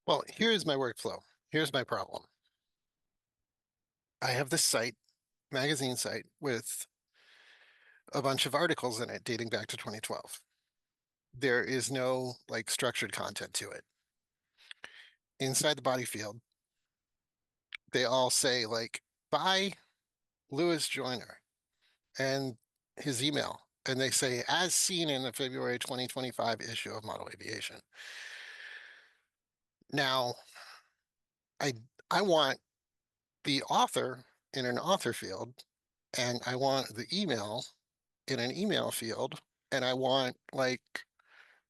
Well, here's my workflow. Here's my problem. I have this site, magazine site, with a bunch of articles in it dating back to 2012. There is no like structured content to it. Inside the body field, they all say like, by Louis Joyner and his email. And they say, as seen in the February 2025 issue of Model Aviation. Now, I I want the author in an author field, and I want the email in an email field, and I want like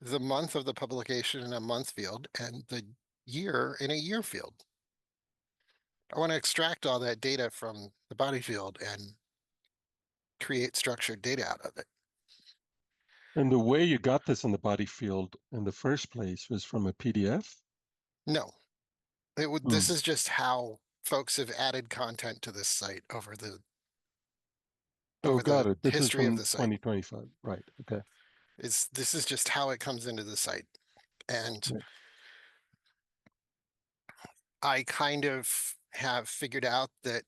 the month of the publication in a month field and the year in a year field. I want to extract all that data from the body field and create structured data out of it. And the way you got this in the body field in the first place was from a PDF? No, this Hmm. is just how folks have added content to this site Oh, over got the it. This is history of from the site. 2025. Right. Okay. This is just how it comes into the site. And Right. I kind of have figured out that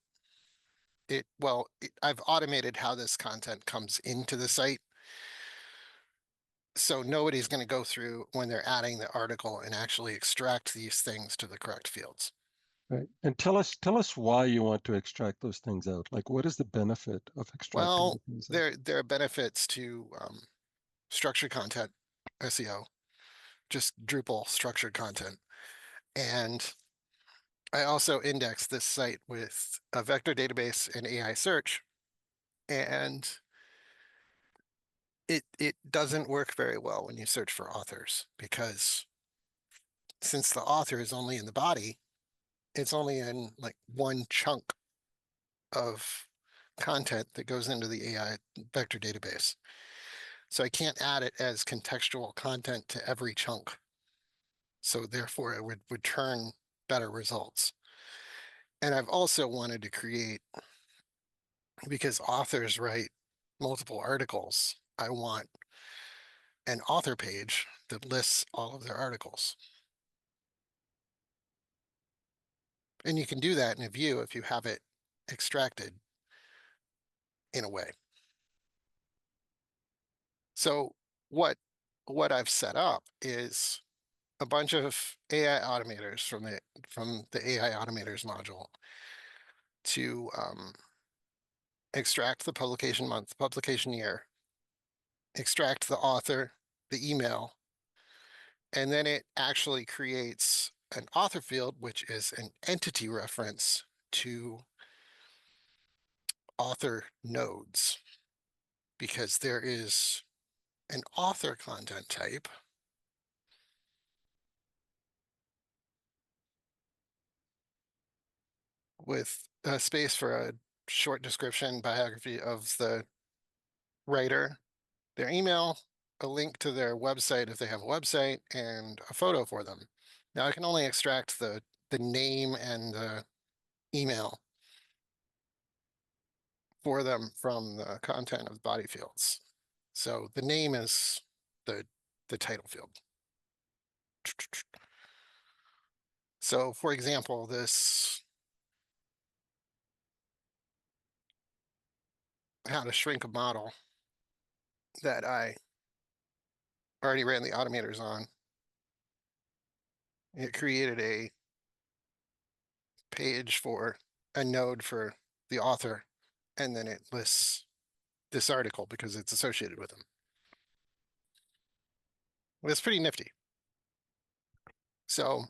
I've automated how this content comes into the site. So nobody's going to go through when they're adding the article and actually extract these things to the correct fields. Right. And tell us why you want to extract those things out. Like, what is the benefit of extracting the Well, things out? there are benefits to structured content SEO, just Drupal structured content. And I also index this site with a vector database and AI search, and it doesn't work very well when you search for authors because since the author is only in the body, it's only in like one chunk of content that goes into the AI vector database. So I can't add it as contextual content to every chunk. So therefore it would return better results. And I've also wanted to create, because authors write multiple articles, I want an author page that lists all of their articles. And you can do that in a view if you have it extracted in a way. So what I've set up is a bunch of AI automators from the AI Automators module to extract the publication month, publication year, extract the author, the email, and then it actually creates an author field, which is an entity reference to author nodes, because there is an author content type with a space for a short description, biography of the writer, their email, a link to their website if they have a website, and a photo for them. Now I can only extract the name and the email for them from the content of the body fields. So the name is the title field. So for example, this how to shrink a model that I already ran the automators on. It created a page for a node for the author, and then it lists this article because it's associated with them. It's pretty nifty. So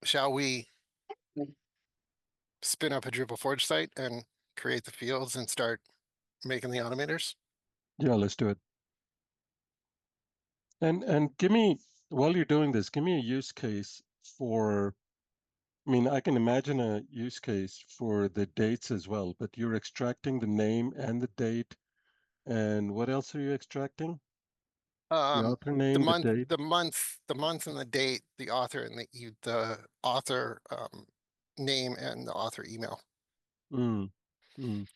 shall we spin up a DrupalForge site and create the fields and start making the automators? Yeah, let's do it. And give me, while you're doing this, give me a use case for, I mean, I can imagine a use case for the dates as well, but you're extracting the name and the date. And what else are you extracting? The author The name, the month, date. the month and the date, the author and the author name and the author email. Mm, mm. So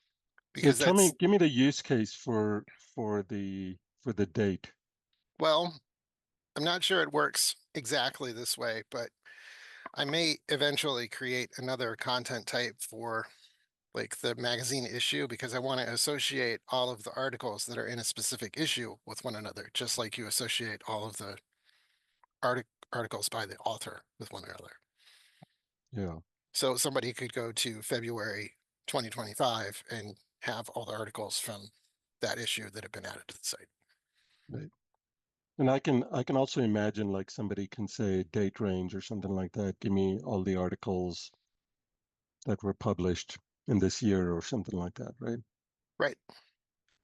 Because tell me, that's, give me the use case for the date. well, I'm not sure it works exactly this way, but I may eventually create another content type for like the magazine issue because I want to associate all of the articles that are in a specific issue with one another, just like you associate all of the articles by the author with one another. Yeah, So somebody could go to February 2025 and have all the articles from that issue that have been added to the site. right. And I can also imagine like somebody can say date range or something like that. Give me all the articles that were published in this year or something like that, right? Right.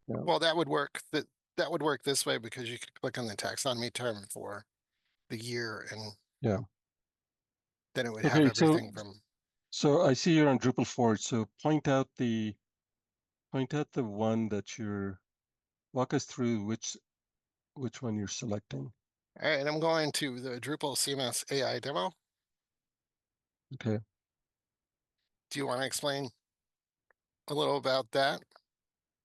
Yeah, Well, that would work this way because you could click on the taxonomy term for the year and yeah. then it would have Okay, everything from so I see you're on DrupalForge. So point out the one that you're walk us through which one you're selecting. all right, I'm going to the Drupal CMS AI demo. Okay. Do you want to explain a little about that?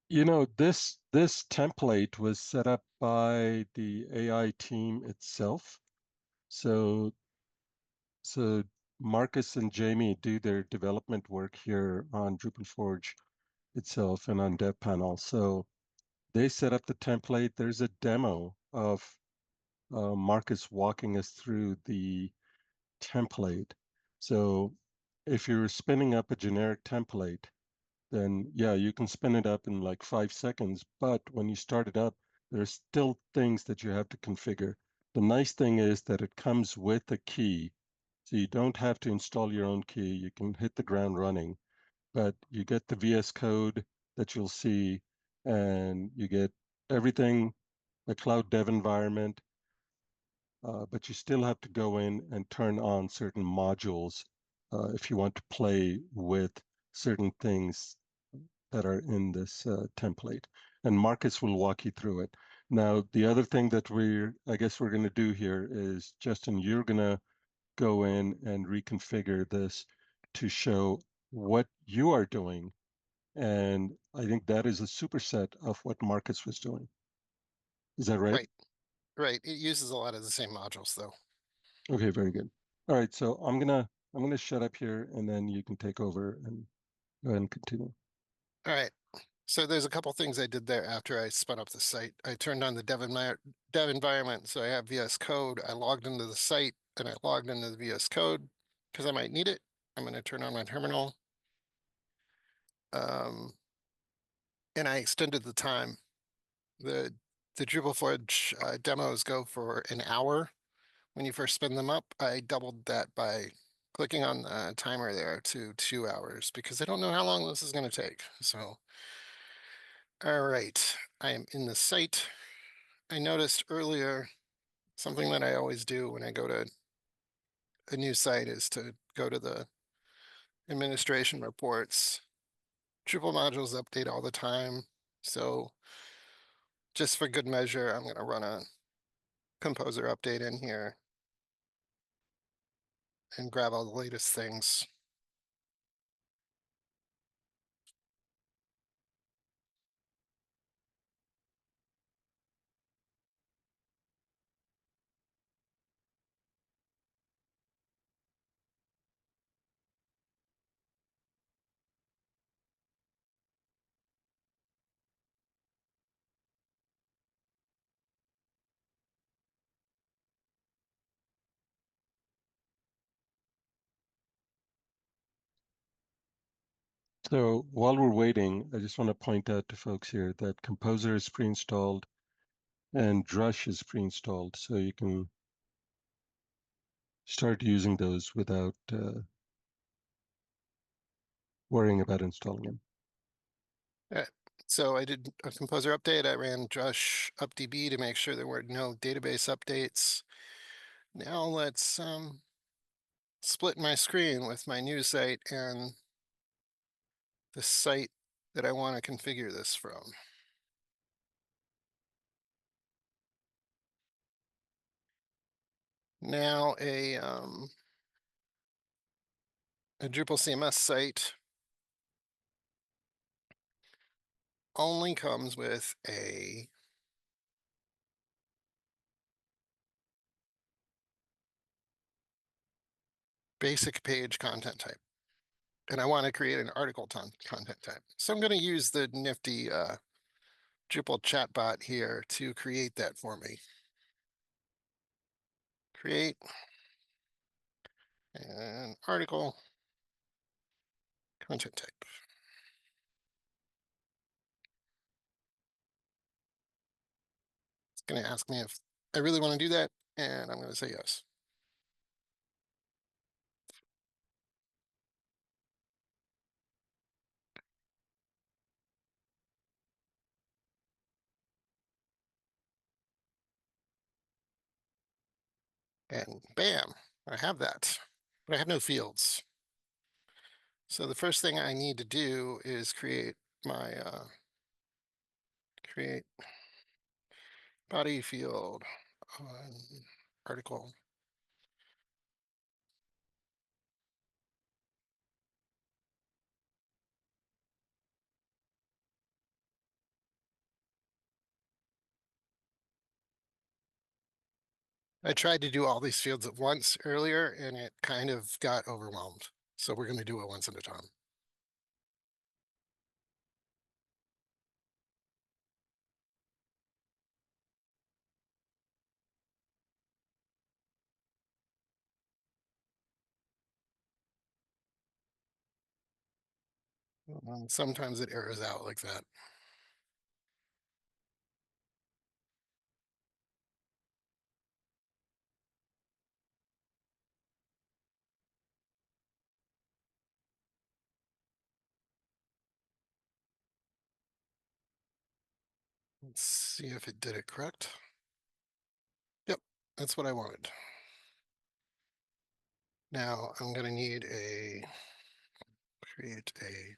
You know, this template was set up by the AI team itself. So so Marcus and Jamie do their development work here on DrupalForge itself and on Dev Panel. So they set up the template. There's a demo of Marcus walking us through the template. So if you're spinning up a generic template, then yeah, you can spin it up in like 5 seconds. But when you start it up, there's still things that you have to configure. The nice thing is that it comes with a key. So you don't have to install your own key. You can hit the ground running, but you get the VS Code that you'll see, and you get everything, a cloud dev environment, but you still have to go in and turn on certain modules if you want to play with certain things that are in this template. And Marcus will walk you through it. Now, the other thing that I guess we're going to do here is, Justin, you're going to go in and reconfigure this to show what you are doing. And I think that is a superset of what Marcus was doing. Is that right? Right, right. It uses a lot of the same modules though. Okay, very good. All right, so I'm gonna shut up here and then you can take over and go ahead and continue. All right. So there's a couple things I did there after I spun up the site. I turned on the dev environment, so I have VS Code. I logged into the site and I logged into the VS Code because I might need it. I'm going to turn on my terminal. Um, and I extended the time. The the DrupalForge demos go for an hour when you first spin them up. I doubled that by clicking on the timer there to 2 hours because I don't know how long this is going to take. So, all right, I am in the site. I noticed earlier something that I always do when I go to a new site is to go to the administration reports. Drupal modules update all the time. So just for good measure, I'm going to run a composer update in here and grab all the latest things. So while we're waiting, I just want to point out to folks here that Composer is pre-installed and Drush is pre-installed, so you can start using those without worrying about installing them. All right. So I did a composer update. I ran Drush updb to make sure there were no database updates. Now let's split my screen with my new site and the site that I want to configure this from. Now a Drupal CMS site only comes with a basic page content type. And I want to create an article content type. So I'm going to use the nifty Drupal chatbot here to create that for me. Create an article content type. It's going to ask me if I really want to do that, and I'm going to say yes. And bam, I have that, but I have no fields. So the first thing I need to do is create my create body field on article. I tried to do all these fields at once earlier and it kind of got overwhelmed. So we're going to do it once at a time. Sometimes it errors out like that. Let's see if it did it correct. Yep, that's what I wanted. Now I'm going to need create a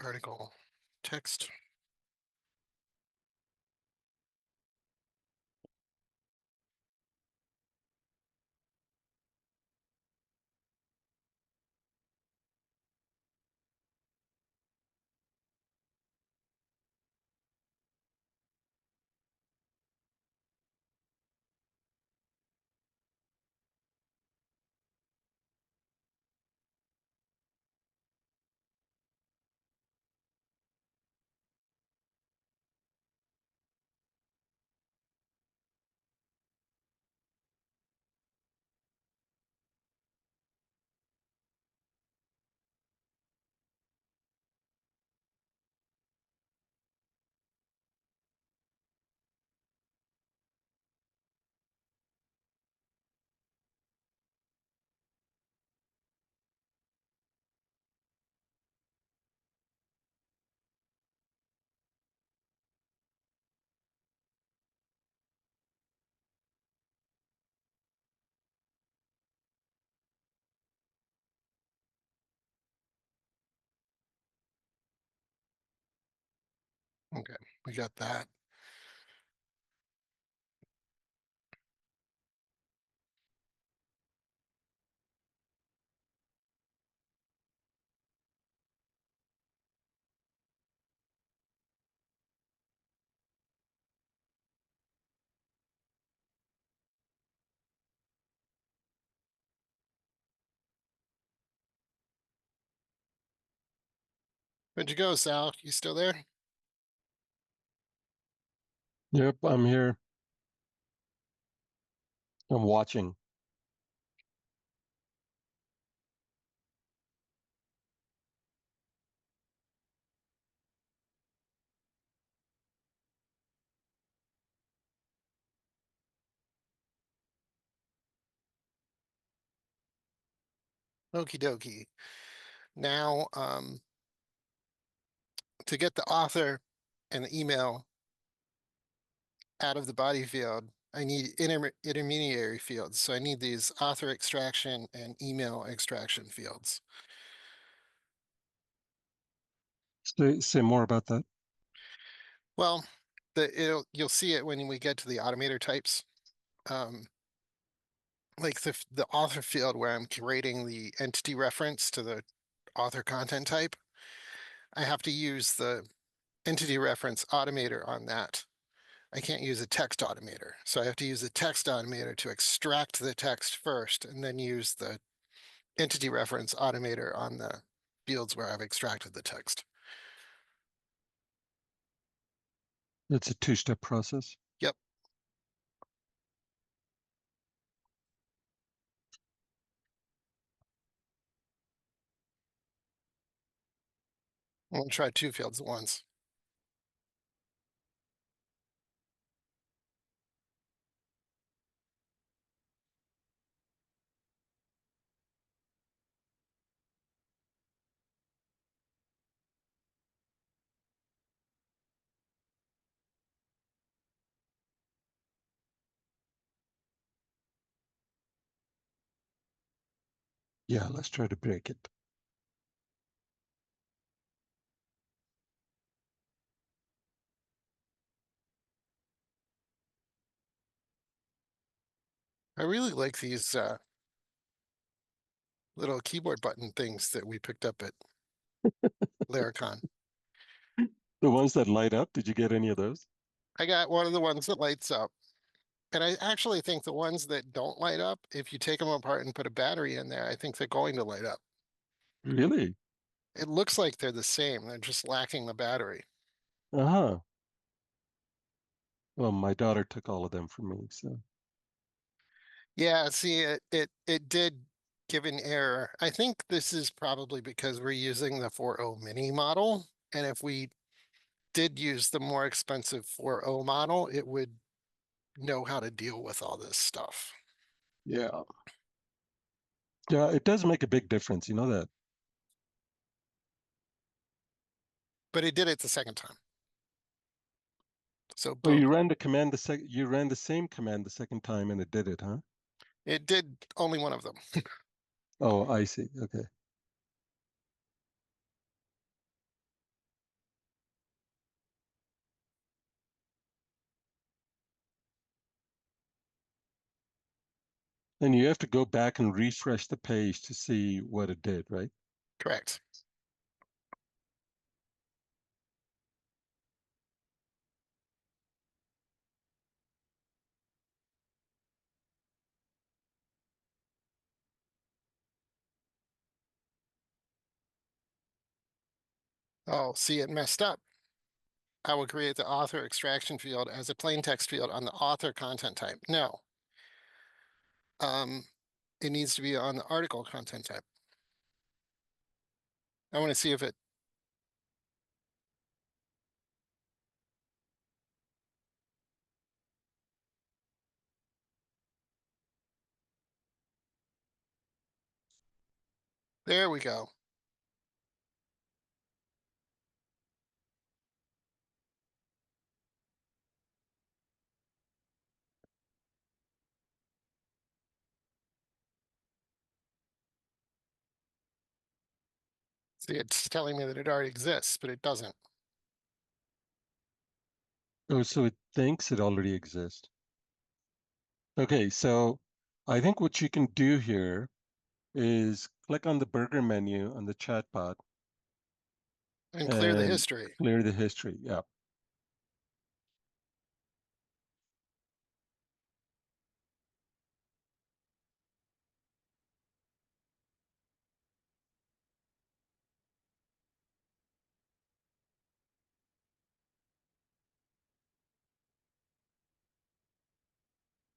article text. Okay, we got that. Where'd you go, Sal? You still there? Yep, I'm here. I'm watching. Okie dokie. Now, to get the author and the email out of the body field, I need intermediary fields. So I need these author extraction and email extraction fields. Say more about that. Well, you'll see it when we get to the Automator types. Like the author field where I'm creating the entity reference to the author content type, I have to use the entity reference Automator on that. I can't use a text automator. So I have to use the text automator to extract the text first and then use the entity reference automator on the fields where I've extracted the text. It's a two-step process. Yep. I'm going to try two fields at once. Yeah, let's try to break it. I really like these little keyboard button things that we picked up at Laracon. The ones that light up, did you get any of those? I got one of the ones that lights up. And I actually think the ones that don't light up, if you take them apart and put a battery in there, I think they're going to light up. Really? It looks like they're the same. They're just lacking the battery. Uh-huh. Well, my daughter took all of them from me, so. Yeah, see, it did give an error. I think this is probably because we're using the 4.0 mini model. And if we did use the more expensive 4.0 model, it would know how to deal with all this stuff. Yeah. Yeah, it does make a big difference. You know that. But it did it the second time. So Well, you boom. ran the command you ran the same command the second time and it did it, huh? It did only one of them. Oh, I see. Okay. And you have to go back and refresh the page to see what it did, right? Correct. Oh, see, it messed up. I will create the author extraction field as a plain text field on the author content type. No. It needs to be on the article content type. I want to see if it, there we go. See, it's telling me that it already exists, but it doesn't. Oh, so it thinks it already exists. Okay, so I think what you can do here is click on the burger menu on the chatbot And clear the and history. clear the history. Yeah.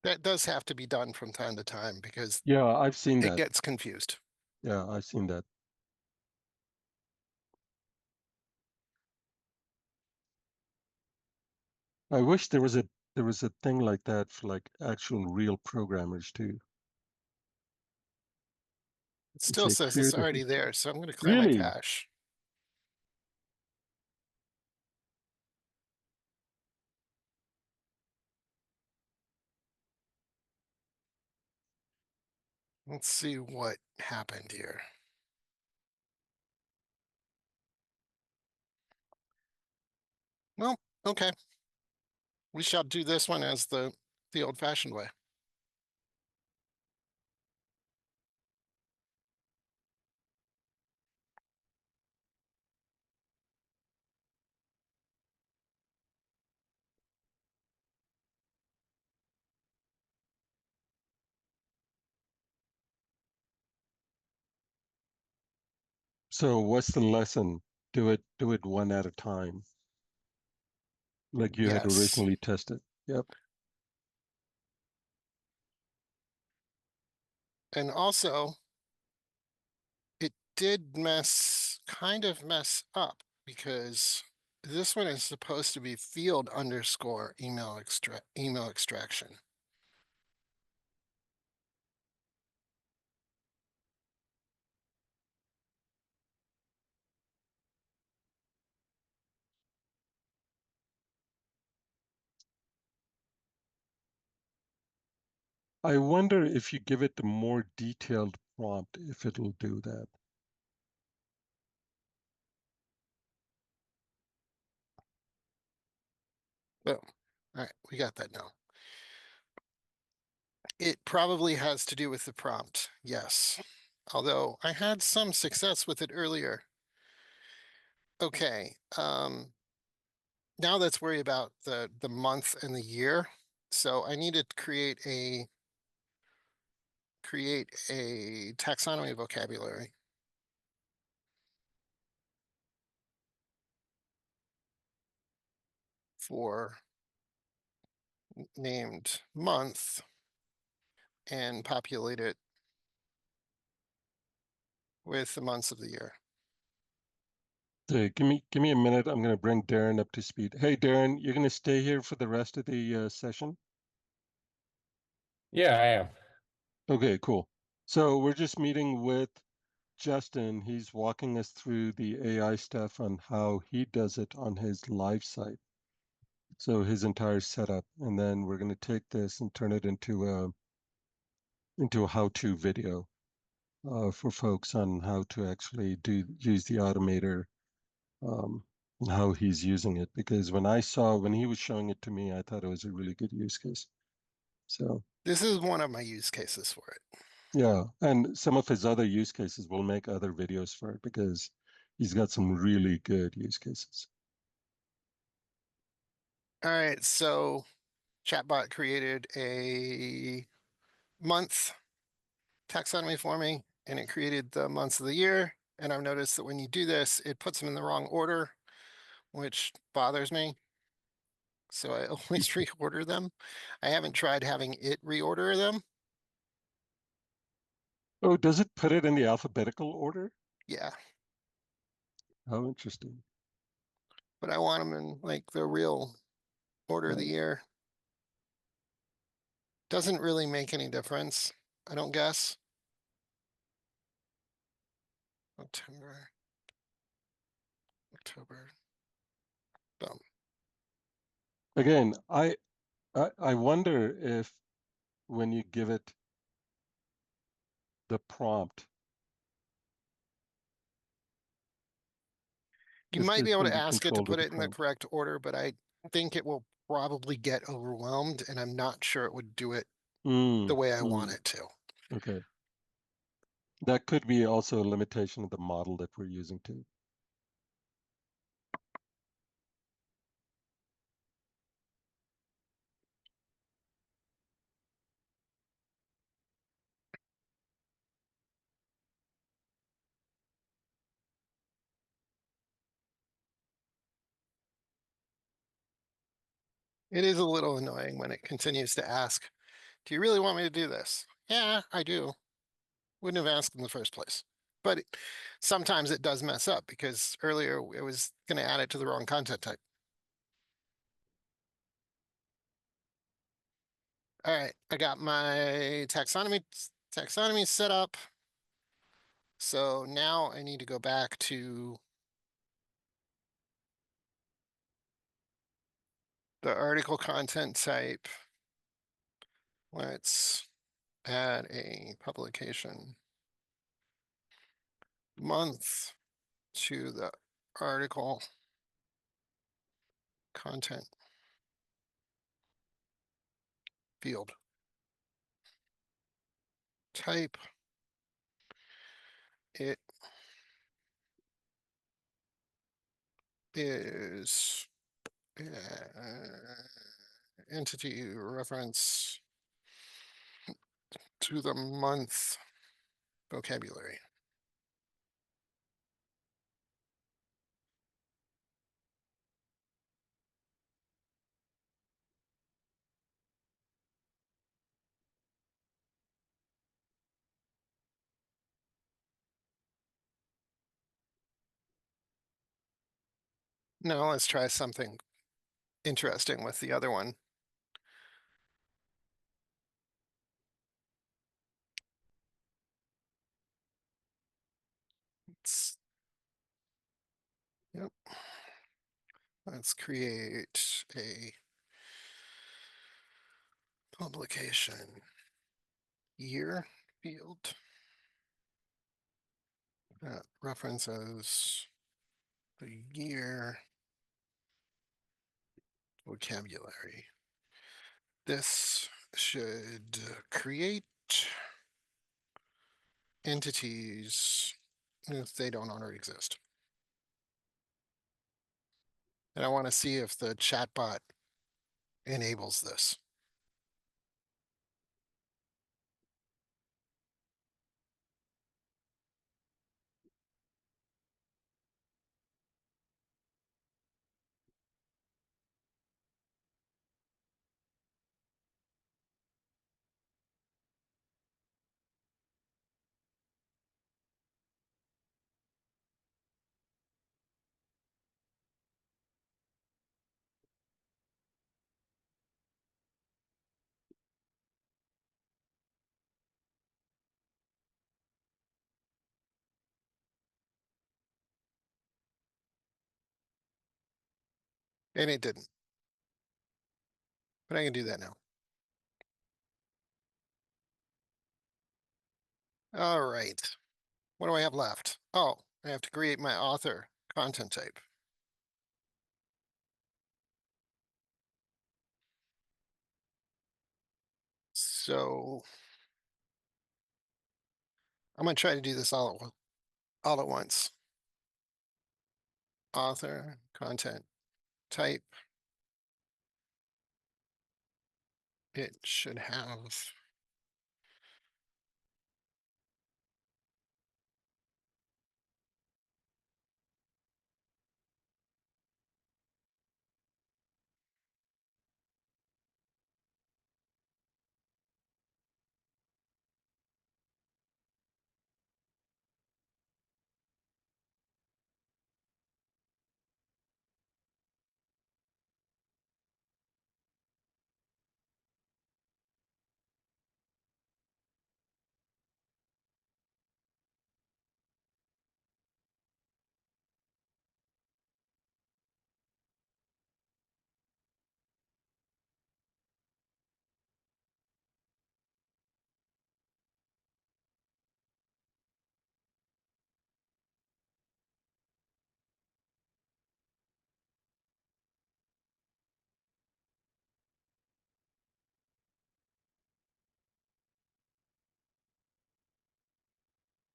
That does have to be done from time to time because Yeah, I've seen it that. gets confused. Yeah, I've seen that. I wish there was a thing like that for like actual real programmers too. It And still say says clear it's the already history. there, so I'm going to clear my Really? cache. Let's see what happened here. Well, okay. We shall do this one as the old-fashioned way. So what's the lesson? Do it one at a time, like you had Yes. originally tested. Yep. And also, it did kind of mess up because this one is supposed to be field underscore email extraction. I wonder if you give it a more detailed prompt, if it'll do that. Boom. All right, we got that now. It probably has to do with the prompt, yes. Although I had some success with it earlier. Okay, now let's worry about the month and the year. So I need to create a taxonomy vocabulary for named month and populate it with the months of the year. So give me a minute. I'm going to bring Darren up to speed. Hey, Darren, you're going to stay here for the rest of the session? Yeah, I am. Okay, cool. So we're just meeting with Justin. He's walking us through the AI stuff on how he does it on his live site. So his entire setup, and then we're going to take this and turn it into a how-to video for folks on how to actually use the Automator, and how he's using it. Because when he was showing it to me, I thought it was a really good use case. So This is one of my use cases for it. yeah, and some of his other use cases will make other videos for it because he's got some really good use cases. All right, so Chatbot created a month taxonomy for me, and it created the months of the year. And I've noticed that when you do this, it puts them in the wrong order, which bothers me. So I always reorder them. I haven't tried having it reorder them. Oh, does it put it in the alphabetical order? Yeah, How interesting. but I want them in like the real order of the Right. year. Doesn't really make any difference, I don't guess. September, October, boom. Again, I wonder if when you give it the prompt, You if might be this able can to be ask it to controlled put with the it in the prompt. correct order, but I think it will probably get overwhelmed, and I'm not sure it would do it the Mm, way I want mm, it to. okay. That could be also a limitation of the model that we're using too. It is a little annoying when it continues to ask, do you really want me to do this? Yeah, I do. Wouldn't have asked in the first place. But sometimes it does mess up because earlier it was going to add it to the wrong content type. All right, I got my taxonomy set up. So now I need to go back to the article content type. Let's add a publication month to the article content field. Type it is entity reference to the month vocabulary. No, let's try something interesting with the other one. Let's, yep. Let's create a publication year field that references the year vocabulary. This should create entities if they don't already exist. And I want to see if the chatbot enables this. And it didn't. But I can do that now. All right. What do I have left? Oh, I have to create my author content type. So I'm going to try to do this all at once. Author content type. It should have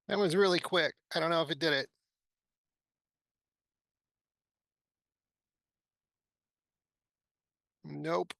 that was really quick. I don't know if it did it. Nope.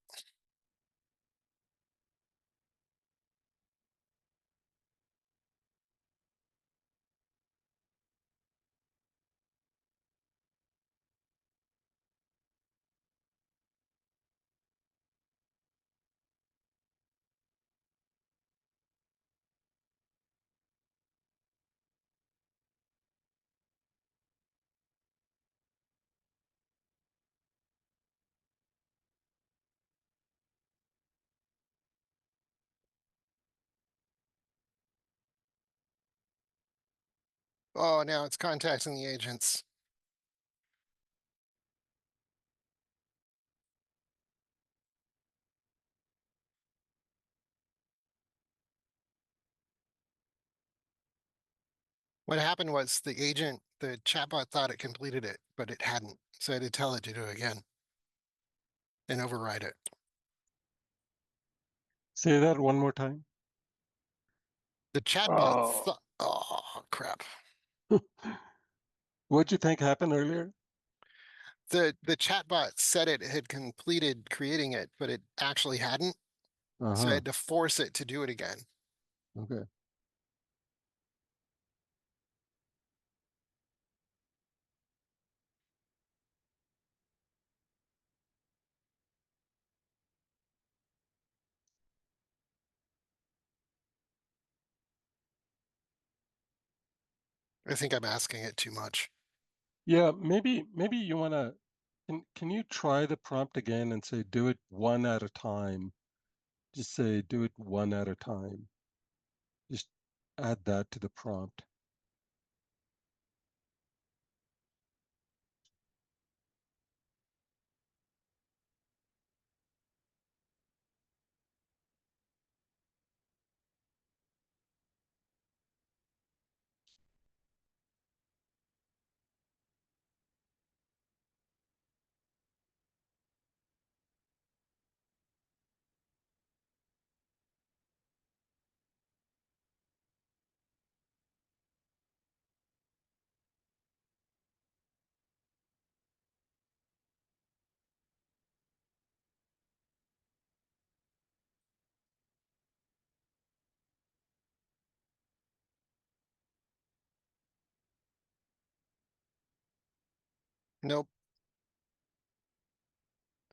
Oh, now it's contacting the agents. What happened was the chatbot thought it completed it, but it hadn't. So I had to tell it to do it again and override it. Say that one more time. The chatbot Oh, thought, oh, crap. What'd you think happened earlier? The chatbot said it had completed creating it, but it actually hadn't. So I Uh-huh. had to force it to do it again. Okay. I think I'm asking it too much. Yeah, maybe you wanna Can you try the prompt again and say do it one at a time? Just say do it one at a time. Just add that to the prompt. Nope.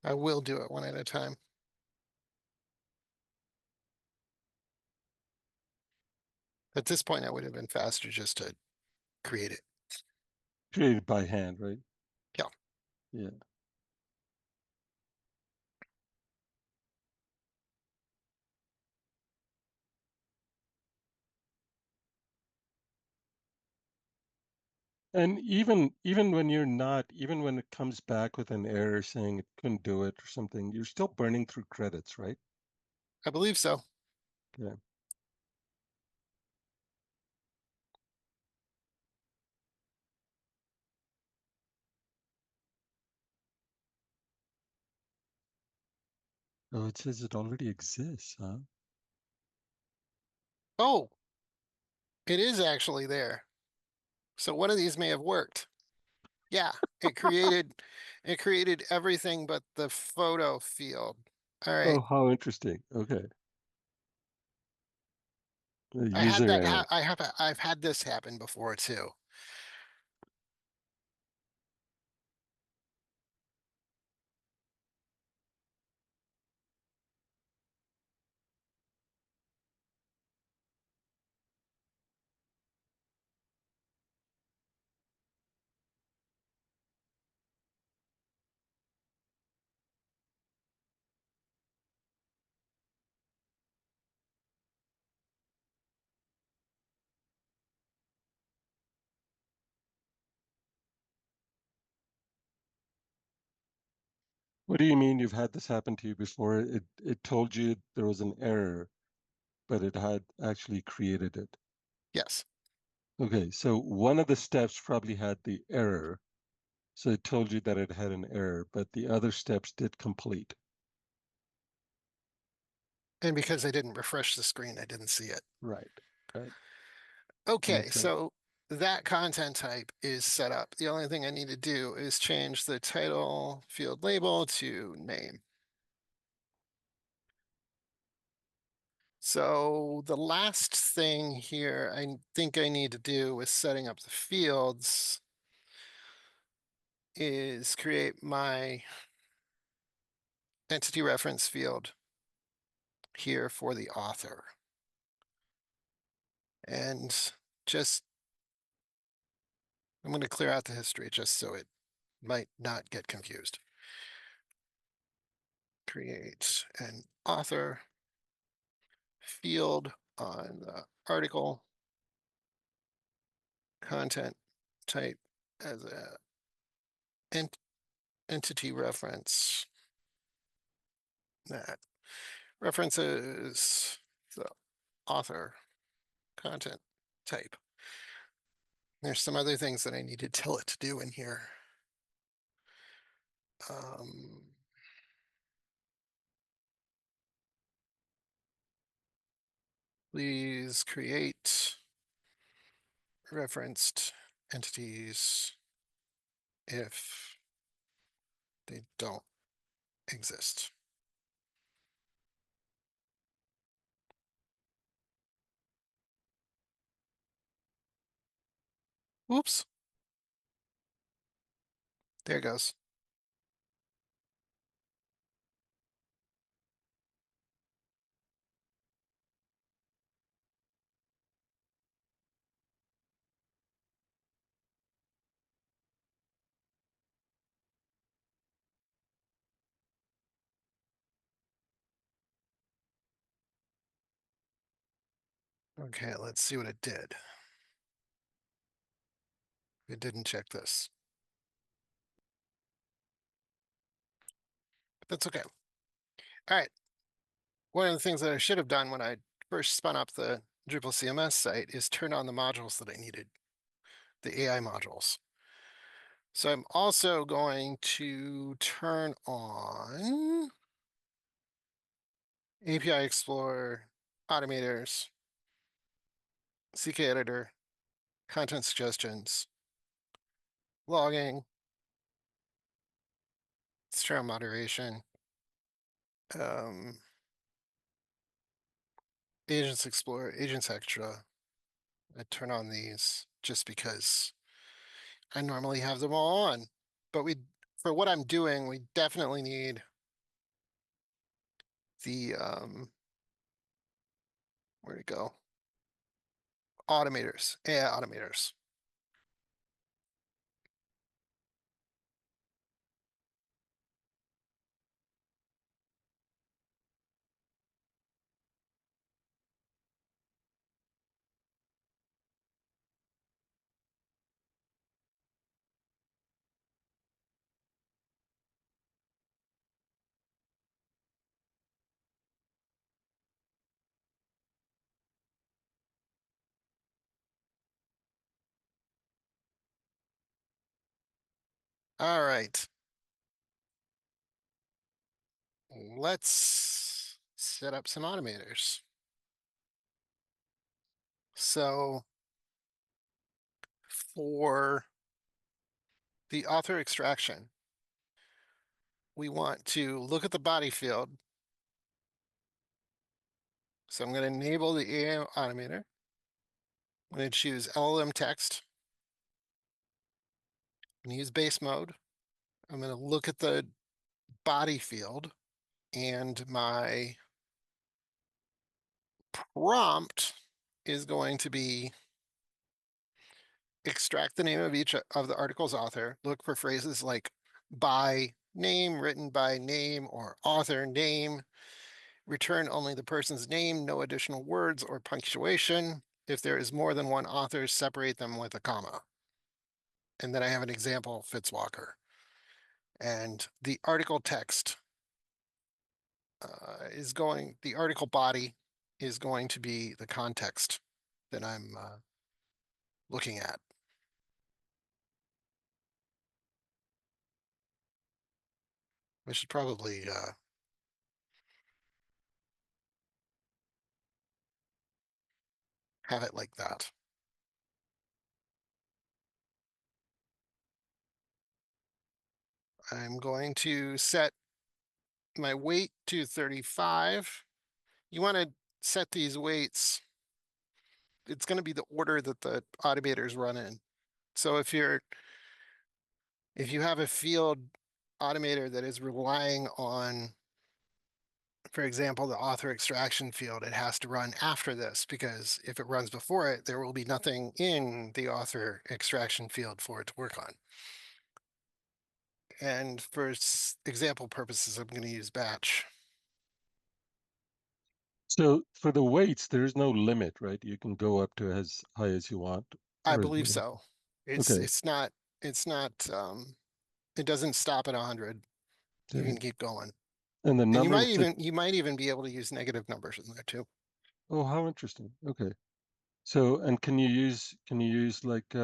I will do it one at a time. At this point, I would have been faster just to create it. Created by hand, right? Yeah. Yeah. And even when you're not, even when it comes back with an error saying it couldn't do it or something, you're still burning through credits, right? I believe so. Yeah. Oh, it says it already exists, huh? Oh, it is actually there. So one of these may have worked. Yeah, it created everything but the photo field. All Oh, right. how interesting. Okay. The I had user that error. I've had this happen before too. What do you mean you've had this happen to you before? It told you there was an error, but it had actually created it. Yes. Okay, so one of the steps probably had the error. So it told you that it had an error, but the other steps did complete. And because I didn't refresh the screen, I didn't see it. Right. Right. Okay, Makes sense. so that content type is set up. The only thing I need to do is change the title field label to name. So the last thing here I think I need to do with setting up the fields is create my entity reference field here for the author. And just, I'm going to clear out the history just so it might not get confused. Create an author field on the article content type as a entity reference that references the author content type. There's some other things that I need to tell it to do in here. Please create referenced entities if they don't exist. Whoops. There it goes. Okay, let's see what it did. It didn't check this. But that's okay. All right. One of the things that I should have done when I first spun up the Drupal CMS site is turn on the modules that I needed, the AI modules. So I'm also going to turn on API Explorer, Automators, CK Editor, content suggestions, logging, strong moderation, um, Agents Explorer, Agents Extra. I turn on these just because I normally have them all on. But for what I'm doing, we definitely need the, where'd it go? Automators, AI Automators. All right. Let's set up some automators. So for the author extraction, we want to look at the body field. So I'm going to enable the AI Automator. I'm going to choose LLM text and use base mode. I'm going to look at the body field, and my prompt is going to be extract the name of each of the article's author, look for phrases like by name, written by name, or author name, return only the person's name, no additional words or punctuation. If there is more than one author, separate them with a comma. And then I have an example, Fitzwalker. And the article text the article body is going to be the context that I'm looking at. I should probably have it like that. I'm going to set my weight to 35. You want to set these weights. It's going to be the order that the automators run in. So if you have a field automator that is relying on, for example, the author extraction field, it has to run after this, because if it runs before it, there will be nothing in the author extraction field for it to work on. And for example purposes, I'm going to use batch. So for the weights, there's no limit, right? You can go up to as high as you want, I or is believe there? so. It's Okay. it's not it's not it doesn't stop at 100. You can Okay. keep going. And the And numbering you might even be able to use negative numbers in there too. oh, how interesting. Okay. So, and can you use like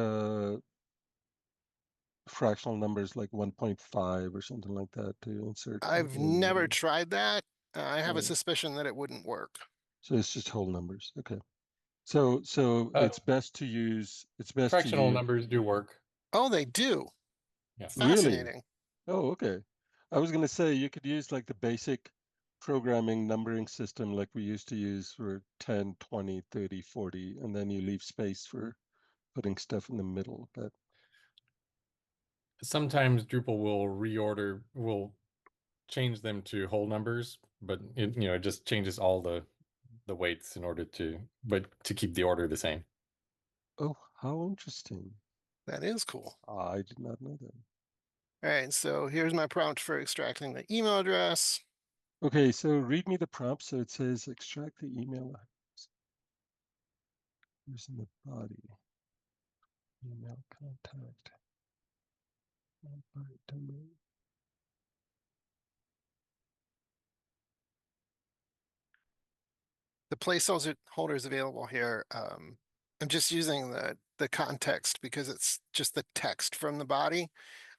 fractional numbers like 1.5 or something like that to insert I've in the never middle? tried that. I have a Oh, suspicion that it wouldn't work. so it's just whole numbers. Okay. So Uh, it's best to Fractional use numbers do work. Oh, they do. Yeah. really. Fascinating. Oh, okay. I was going to say you could use like the basic programming numbering system like we used to use for 10, 20, 30, 40, and then you leave space for putting stuff in the middle. But Sometimes Drupal will change them to whole numbers, but it just changes all the weights in order to keep the order the same. oh, how interesting. That is cool. I did not know that. All right, so here's my prompt for extracting the email address. Okay, so read me the prompt. So it says extract the email. Who's in the body? Email contact. Domain. The placeholders available here, I'm just using the context because it's just the text from the body.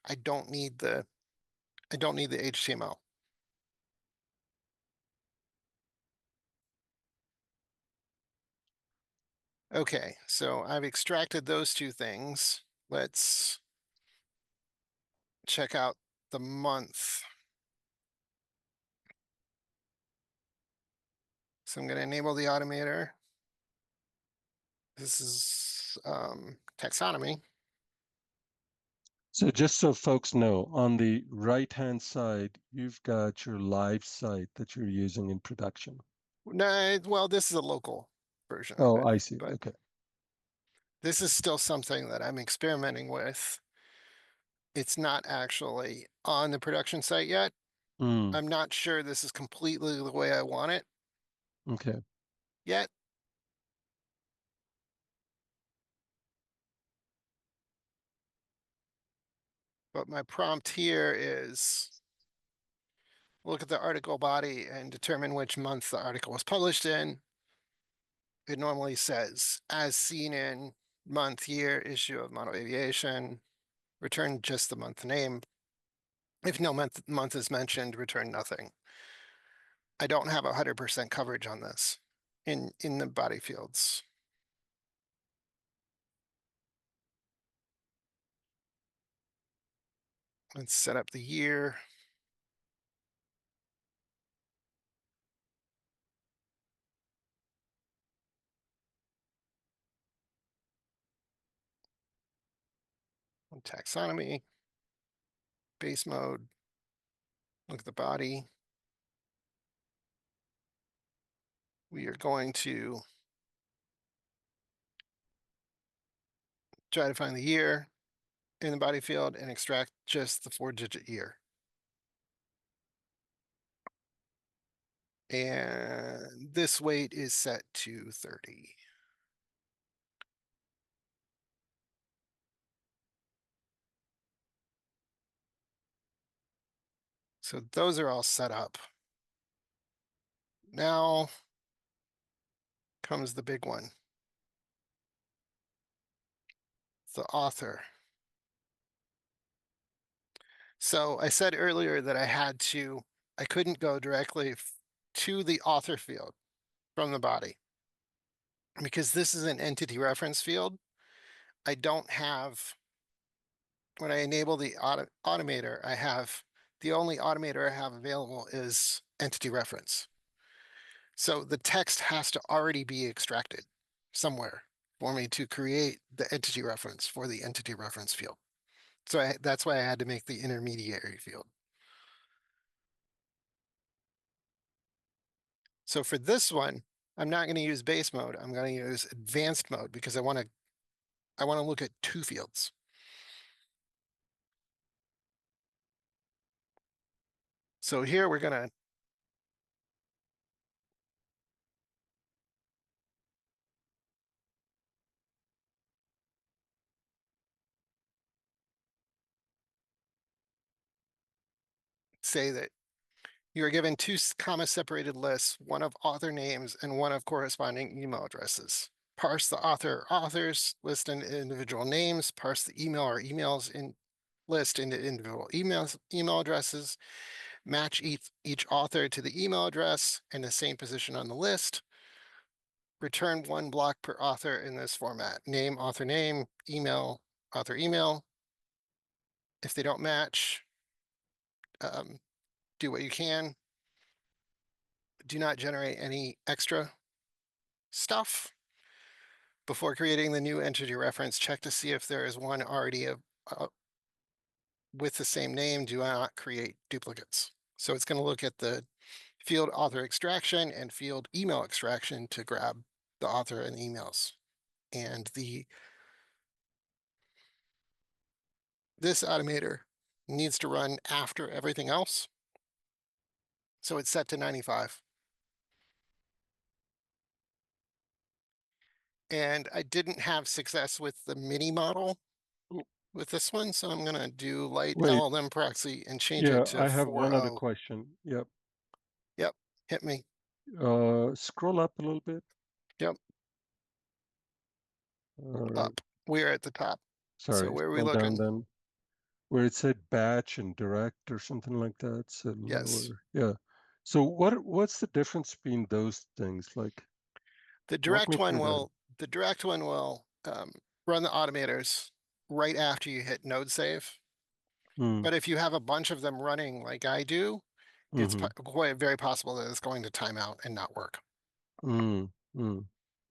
I don't need the HTML. Okay, so I've extracted those two things. Let's check out the month. So I'm going to enable the Automator. This is taxonomy. So just so folks know, on the right-hand side, you've got your live site that you're using in production. No, well, this is a local version of Oh, it, I see. but Okay. this is still something that I'm experimenting with. It's not actually on the production site yet. Mm, I'm not sure this is completely the way I want it okay. yet. But my prompt here is look at the article body and determine which month the article was published in. It normally says, as seen in month, year, issue of Model Aviation, return just the month name. If no month is mentioned, return nothing. I don't have 100% coverage on this in the body fields. Let's set up the year. Taxonomy, base mode, look at the body. We are going to try to find the year in the body field and extract just the 4-digit year. And this weight is set to 30. So those are all set up. Now comes the big one. The author. So I said earlier that I couldn't go directly to the author field from the body because this is an entity reference field. I don't have, when I enable the Automator, the only Automator I have available is entity reference. So the text has to already be extracted somewhere for me to create the entity reference for the entity reference field. So that's why I had to make the intermediary field. So for this one, I'm not going to use base mode. I'm going to use advanced mode because I want to look at two fields. So here we're going to say that you are given two comma separated lists, one of author names and one of corresponding email addresses. Parse the authors, list into individual names, parse the email or emails in list into individual email addresses, match each author to the email address and the same position on the list. Return one block per author in this format: name, author name, email, author email. If they don't match, do what you can. Do not generate any extra stuff. Before creating the new entity reference, check to see if there is one already with the same name. Do not create duplicates. So it's going to look at the field author extraction and field email extraction to grab the author and emails. And this Automator needs to run after everything else. So it's set to 95. And I didn't have success with the mini model with this one, so I'm gonna do light Wait, LLM proxy and change yeah, it to I have one other 4.0. question. Yep. Yep, hit me. Scroll up a little bit. Yep, All right. up. We're at the top. So Sorry, where are we scroll down looking? then. Where it said batch and direct or something like that. So Yes. lower. Yeah. So what's the difference between those things? Like, The walk direct me one through that. will, the direct one will run the automators right after you hit node save. Mm, But if you have a bunch of them running like I do, it's mm-hmm, quite very possible that it's going to time out and not work. mm, mm.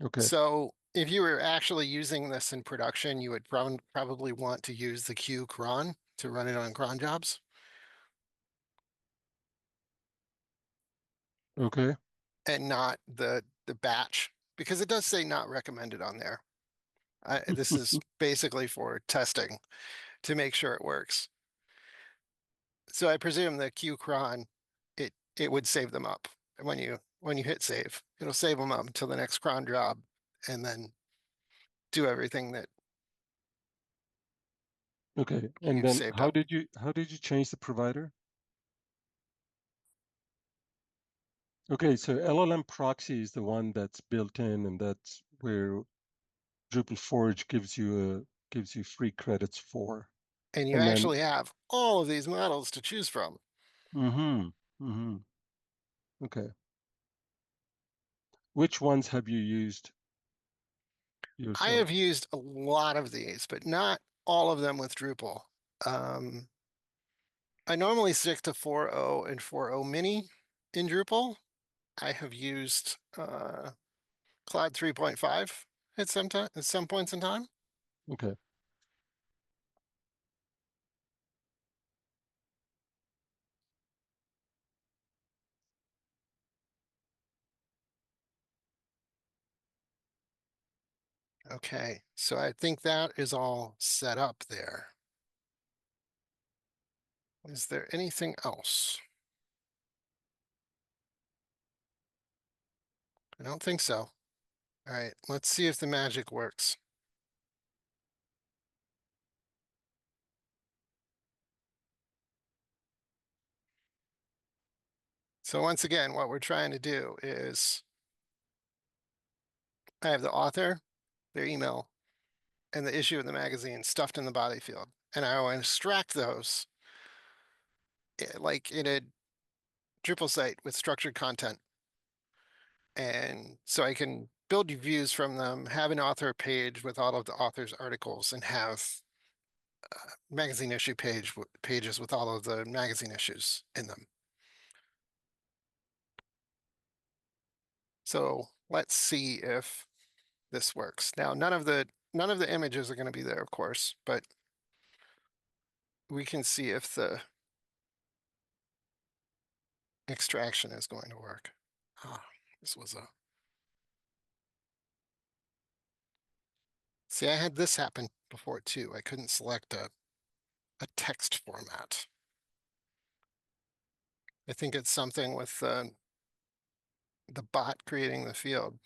Okay. So if you were actually using this in production, you would probably want to use the Q cron to run it on cron jobs Okay. and not the batch, because it does say not recommended on there. This is basically for testing to make sure it works. So I presume the Q cron, it would save them up. And when you hit save, it'll save them up until the next cron job and then do everything that Okay. And you've then saved how up. did you change the provider? Okay, so LLM proxy is the one that's built in, and that's where DrupalForge gives you free credits for. And you And then actually have all of these models to choose from. mm-hmm, mm-hmm. Okay. Which ones have you used I yourself? have used a lot of these, but not all of them with Drupal. Um, I normally stick to 4.0 and 4.0 mini in Drupal. I have used Cloud 3.5 at some points in time. Okay. Okay, so I think that is all set up there. Is there anything else? I don't think so. All right, let's see if the magic works. So once again, what we're trying to do is I have the author, their email, and the issue of the magazine stuffed in the body field. And I will extract those like in a Drupal site with structured content. And so I can build views from them, have an author page with all of the author's articles, and have magazine issue pages with all of the magazine issues in them. So let's see if this works. Now, none of the images are going to be there, of course, but we can see if the extraction is going to work. Ah, this was a. See, I had this happen before too. I couldn't select a text format. I think it's something with the bot creating the field.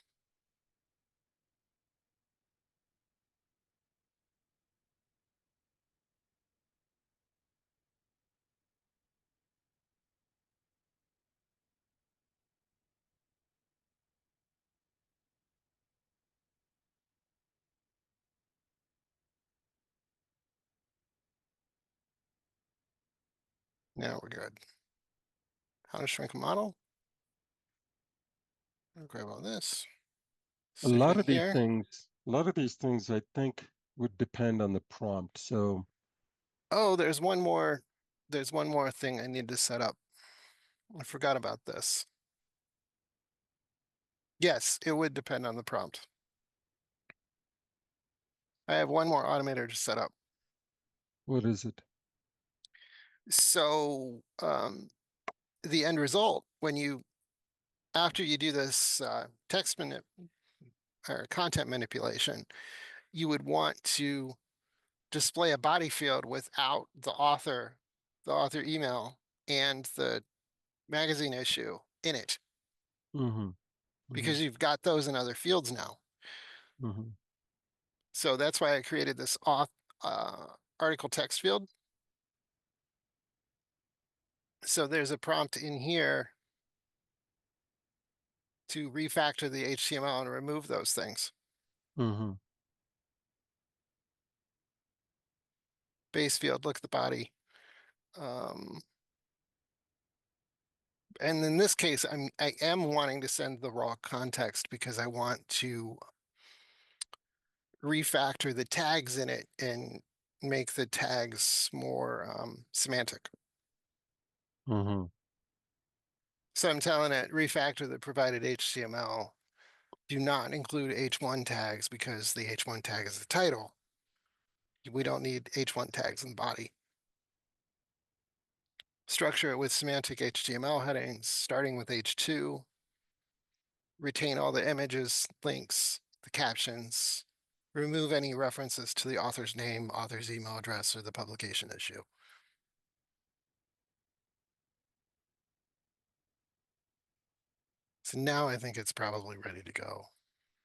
Now we're good. How to shrink a model? I'll grab all this. A Stick it lot in of these here. things, I think would depend on the prompt. So Oh, there's one more. There's one more thing I need to set up. I forgot about this. Yes, it would depend on the prompt. I have one more automator to set up. what is it? So the end result, after you do this text or content manipulation, you would want to display a body field without the author email and the magazine issue in it, Mm-hmm, mm-hmm. because you've got those in other fields now. Mm-hmm. So that's why I created this article text field. So there's a prompt in here to refactor the HTML and remove those things. Mm-hmm. Base field, look at the body. And in this case, I am wanting to send the raw context because I want to refactor the tags in it and make the tags more semantic. Mm-hmm. So I'm telling it refactor the provided HTML. Do not include H1 tags because the H1 tag is the title. We don't need H1 tags in the body. Structure it with semantic HTML headings, starting with H2. Retain all the images, links, the captions. Remove any references to the author's name, author's email address, or the publication issue. So now I think it's probably ready to go.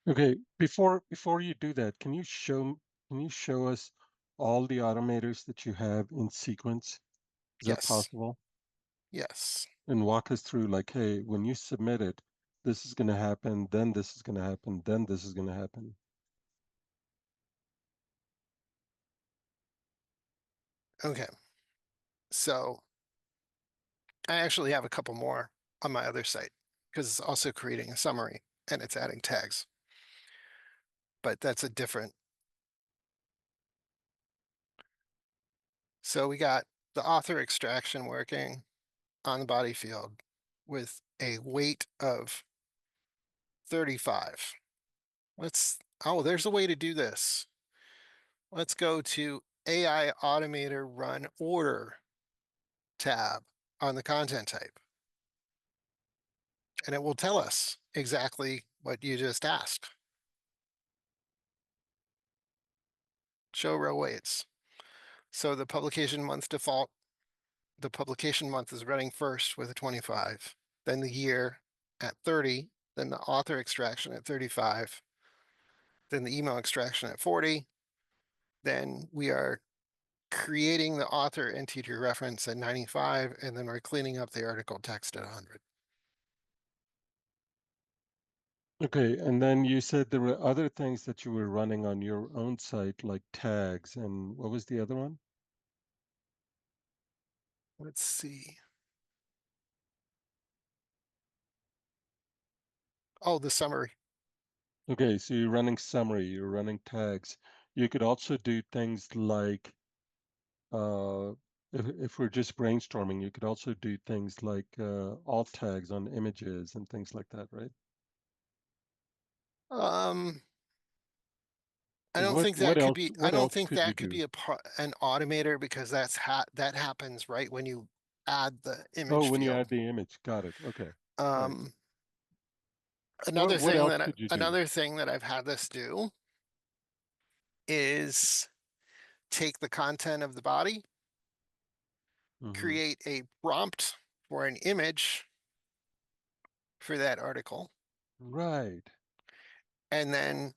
Okay, before you do that, can you show us all the automators that you have in sequence? Is that Yes, possible? yes. And walk us through like, hey, when you submit it, this is going to happen, then this is going to happen, then this is going to happen. Okay. So I actually have a couple more on my other site because it's also creating a summary and it's adding tags. But that's a different. So we got the author extraction working on the body field with a weight of 35. There's a way to do this. Let's go to AI Automator Run Order tab on the content type. And it will tell us exactly what you just asked. Show row weights. So the publication month default, the publication month is running first with a 25, then the year at 30, then the author extraction at 35, then the email extraction at 40. Then we are creating the author integer reference at 95, and then we're cleaning up the article text at 100. Okay, and then you said there were other things that you were running on your own site, like tags, and what was the other one? Let's see. Oh, the summary. Okay, so you're running summary, you're running tags. You could also do things like, uh, if we're just brainstorming, you could also do things like alt tags on images and things like that, right? I And don't think what that could else be. I what don't else think could you that could do? be an automator because that happens right when you add the Oh, image when you field. add the image, got it. Okay, right. Um, What else could you do? another thing that I've had this do is take the content of the body, Mm-hmm. create a prompt for an image for that article, Right. and then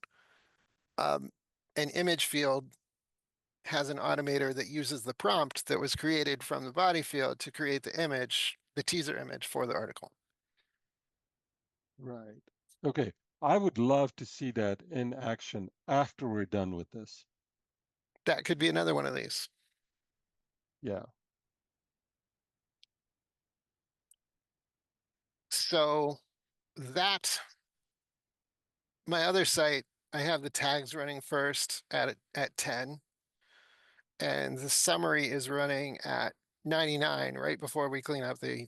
um, an image field has an automator that uses the prompt that was created from the body field to create the image, the teaser image for the article. Right. Okay. I would love to see that in action after we're done with this. That could be another one of these. Yeah. So that, my other site, I have the tags running first at 10, and the summary is running at 99 right before we clean up the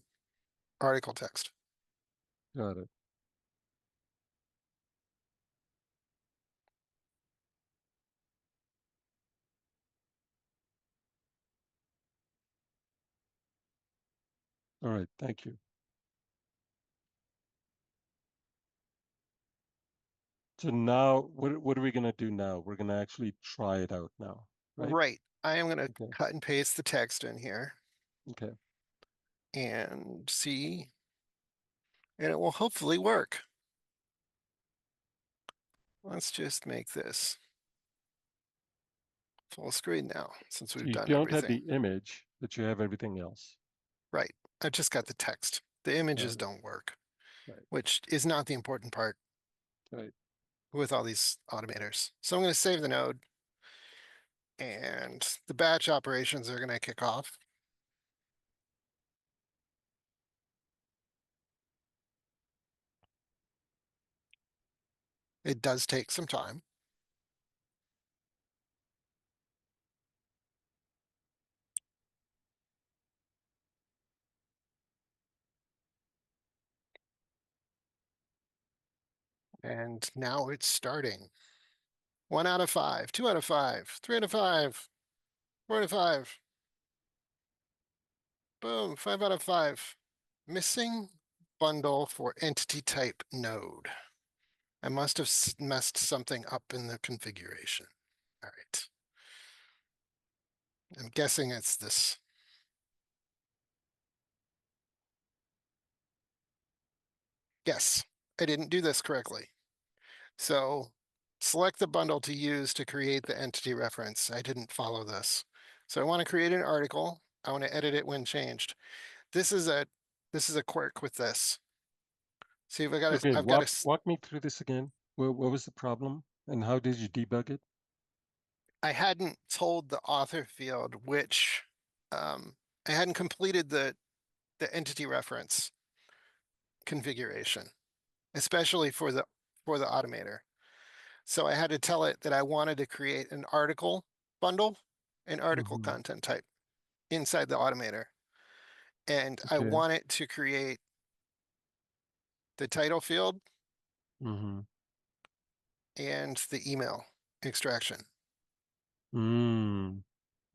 article text. Got it. All right. Thank you. So now, what are we going to do now? We're going to actually try it out now, right? Right. I am going to Okay. cut and paste the text in here Okay. and see, and it will hopefully work. let's just make this full screen now, since So we've you done don't have everything. the image, but you have everything else. Right. I just got the text. The images Right. don't work, Right. which is not the important part Right. with all these automators. So I'm going to save the node, and the batch operations are going to kick off. It does take some time. And now it's starting. 1 out of 5, 2 out of 5, 3 out of 5, 4 out of 5. Boom, 5 out of 5. Missing bundle for entity type node. I must have messed something up in the configuration. All right. I'm guessing it's this. Yes, I didn't do this correctly. So select the bundle to use to create the entity reference. I didn't follow this. So I want to create an article. I want to edit it when changed. This is a quirk with this. See if Okay, I've got walk me through this again. What was the problem and how did you debug it? I hadn't told the author field which I hadn't completed the entity reference configuration, especially for the automator. So I had to tell it that I wanted to create an article bundle, an article Mm-hmm. content type inside the automator. And I Okay. want it to create the title field Mm-hmm. and the email extraction. Mm.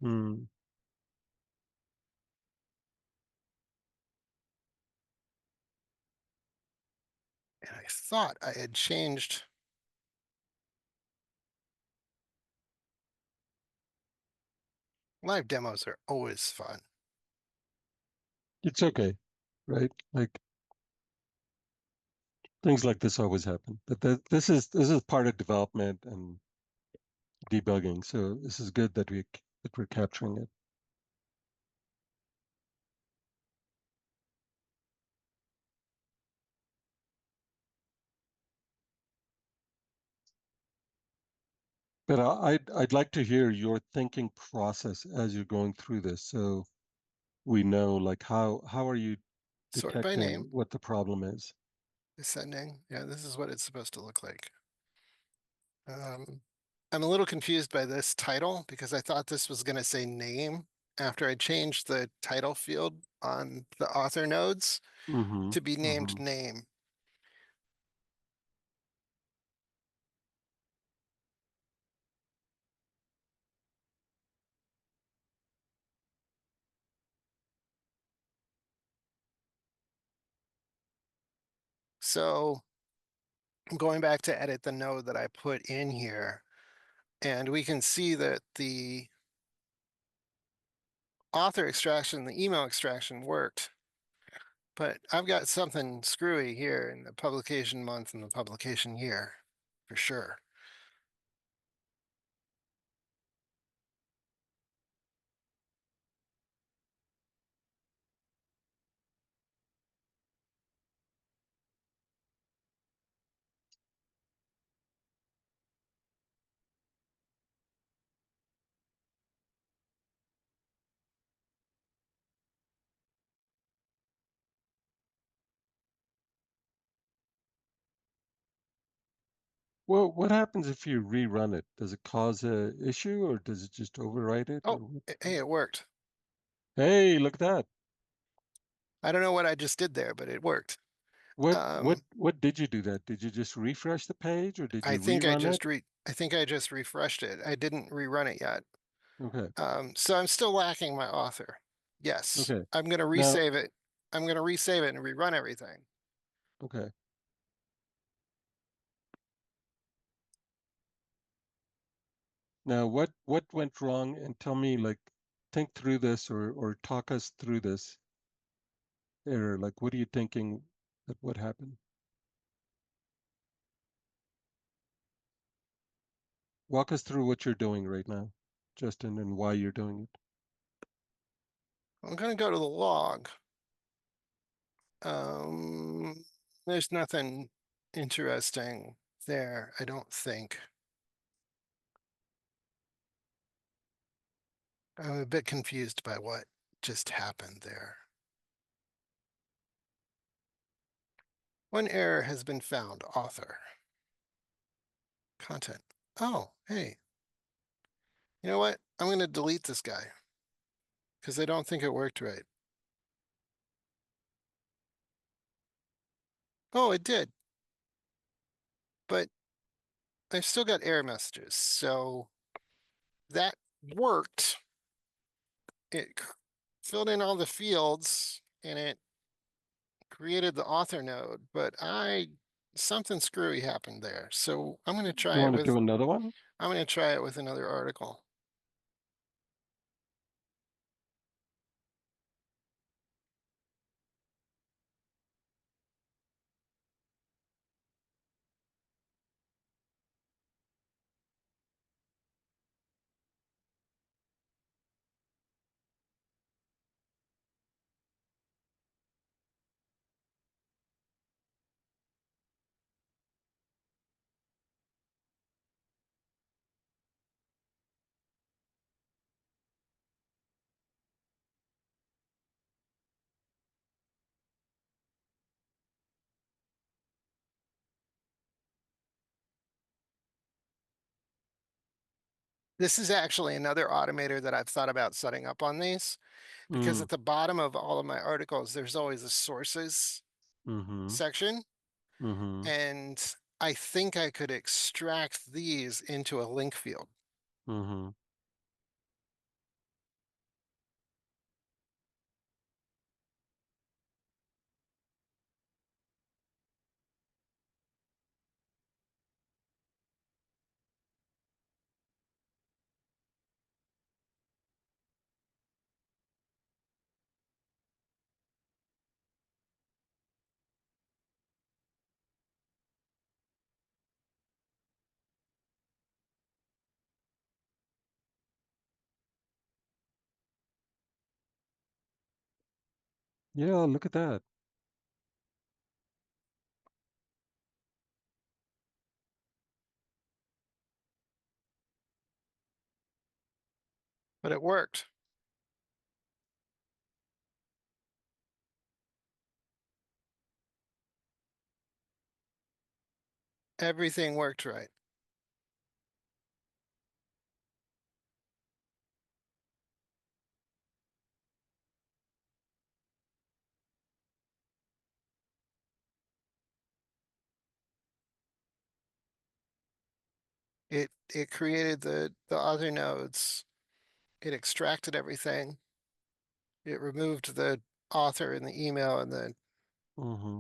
Mm. And I thought I had changed. Live demos are always fun. It's okay, right? Like things like this always happen. But this is part of development and debugging. So this is good that we're capturing it. But I'd like to hear your thinking process as you're going through this, so we know like how are you Sort by detecting name, what the problem is. ascending. Yeah, this is what it's supposed to look like. I'm a little confused by this title because I thought this was going to say name after I changed the title field on the author nodes Mm-hmm. to be named Mm-hmm. name. So I'm going back to edit the node that I put in here, and we can see that the author extraction, the email extraction worked, but I've got something screwy here in the publication month and the publication year for sure. Well, what happens if you rerun it? Does it cause a issue or does it just overwrite it? Oh, hey, it worked. Hey, look at that. I don't know what I just did there, but it worked. What did you do that? Did you just refresh the page or did I you think I rerun it? just refreshed it. I didn't rerun it yet. Okay. So I'm still lacking my author. Yes, Okay. I'm gonna Now, resave it. I'm gonna resave it and rerun everything. okay. Now, what went wrong? And tell me, like, think through this or talk us through this error. Like, what are you thinking that what happened? Walk us through what you're doing right now, Justin, and why you're doing it. I'm gonna go to the log. There's nothing interesting there, I don't think. I'm a bit confused by what just happened there. One error has been found, author. Content. Oh, hey. You know what? I'm going to delete this guy because I don't think it worked right. Oh, it did. But I've still got error messages. So that worked. It filled in all the fields and it created the author node, but something screwy happened there. So I'm going to try You it want to with, do another one? I'm going to try it with another article. This is actually another automator that I've thought about setting up on these because Mm, at the bottom of all of my articles, there's always a sources mm-hmm. section. Mm-hmm. And I think I could extract these into a link field. Mm-hmm. Yeah, look at that. But it worked. Everything worked right. It created the other nodes. It extracted everything. It removed the author in the email and the Mm-hmm.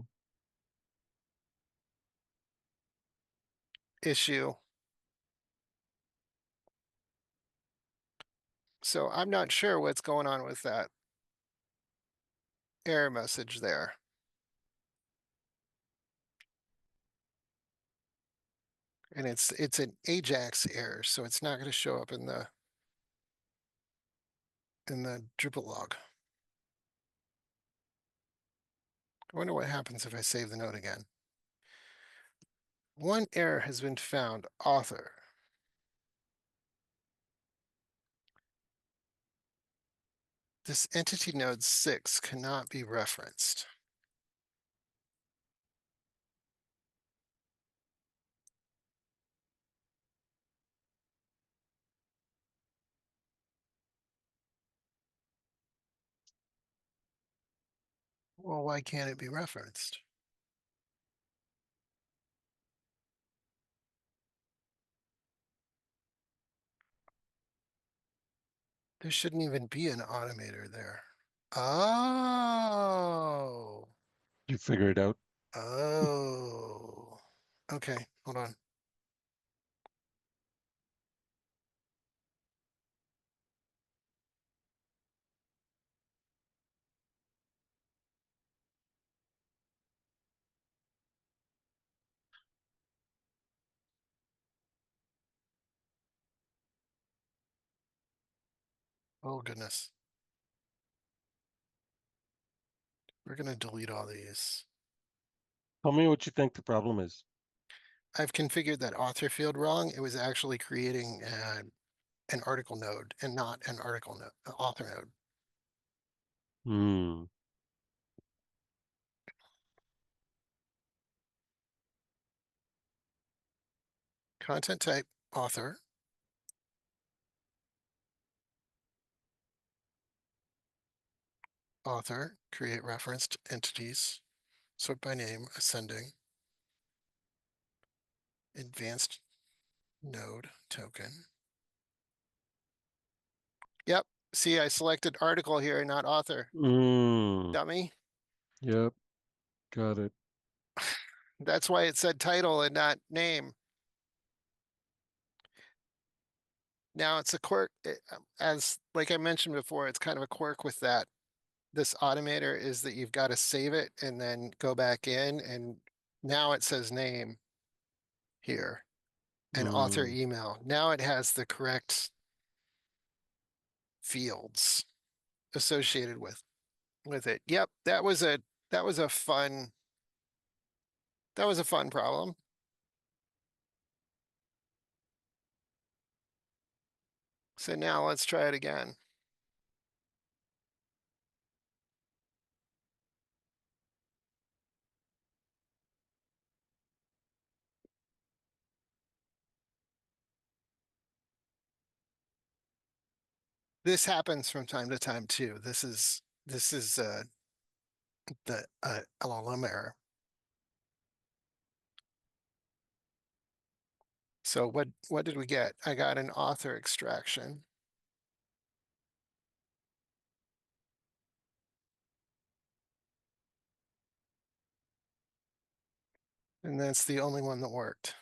issue. So I'm not sure what's going on with that error message there. And it's an AJAX error, so it's not going to show up in the Drupal log. I wonder what happens if I save the node again. One error has been found, author. This entity node 6 cannot be referenced. Well, why can't it be referenced? There shouldn't even be an automator there. Oh. You figure it out. Oh. Okay, hold on. Oh, goodness. We're going to delete all these. Tell me what you think the problem is. I've configured that author field wrong. It was actually creating an article node and not an article node, author node. Hmm. Content type author. Author, create referenced entities, sort by name, ascending, advanced node token. Yep. See, I selected article here, not author. Hmm. Dummy. Yep. Got it. That's why it said title and not name. Now it's a quirk, as like I mentioned before, it's kind of a quirk with that. This Automator is that you've got to save it and then go back in, and now it says name here and author Hmm. email. Now it has the correct fields associated with it. Yep, that was a fun problem. So now let's try it again. This happens from time to time too. This is the LLM error. So what did we get? I got an author extraction. And that's the only one that worked.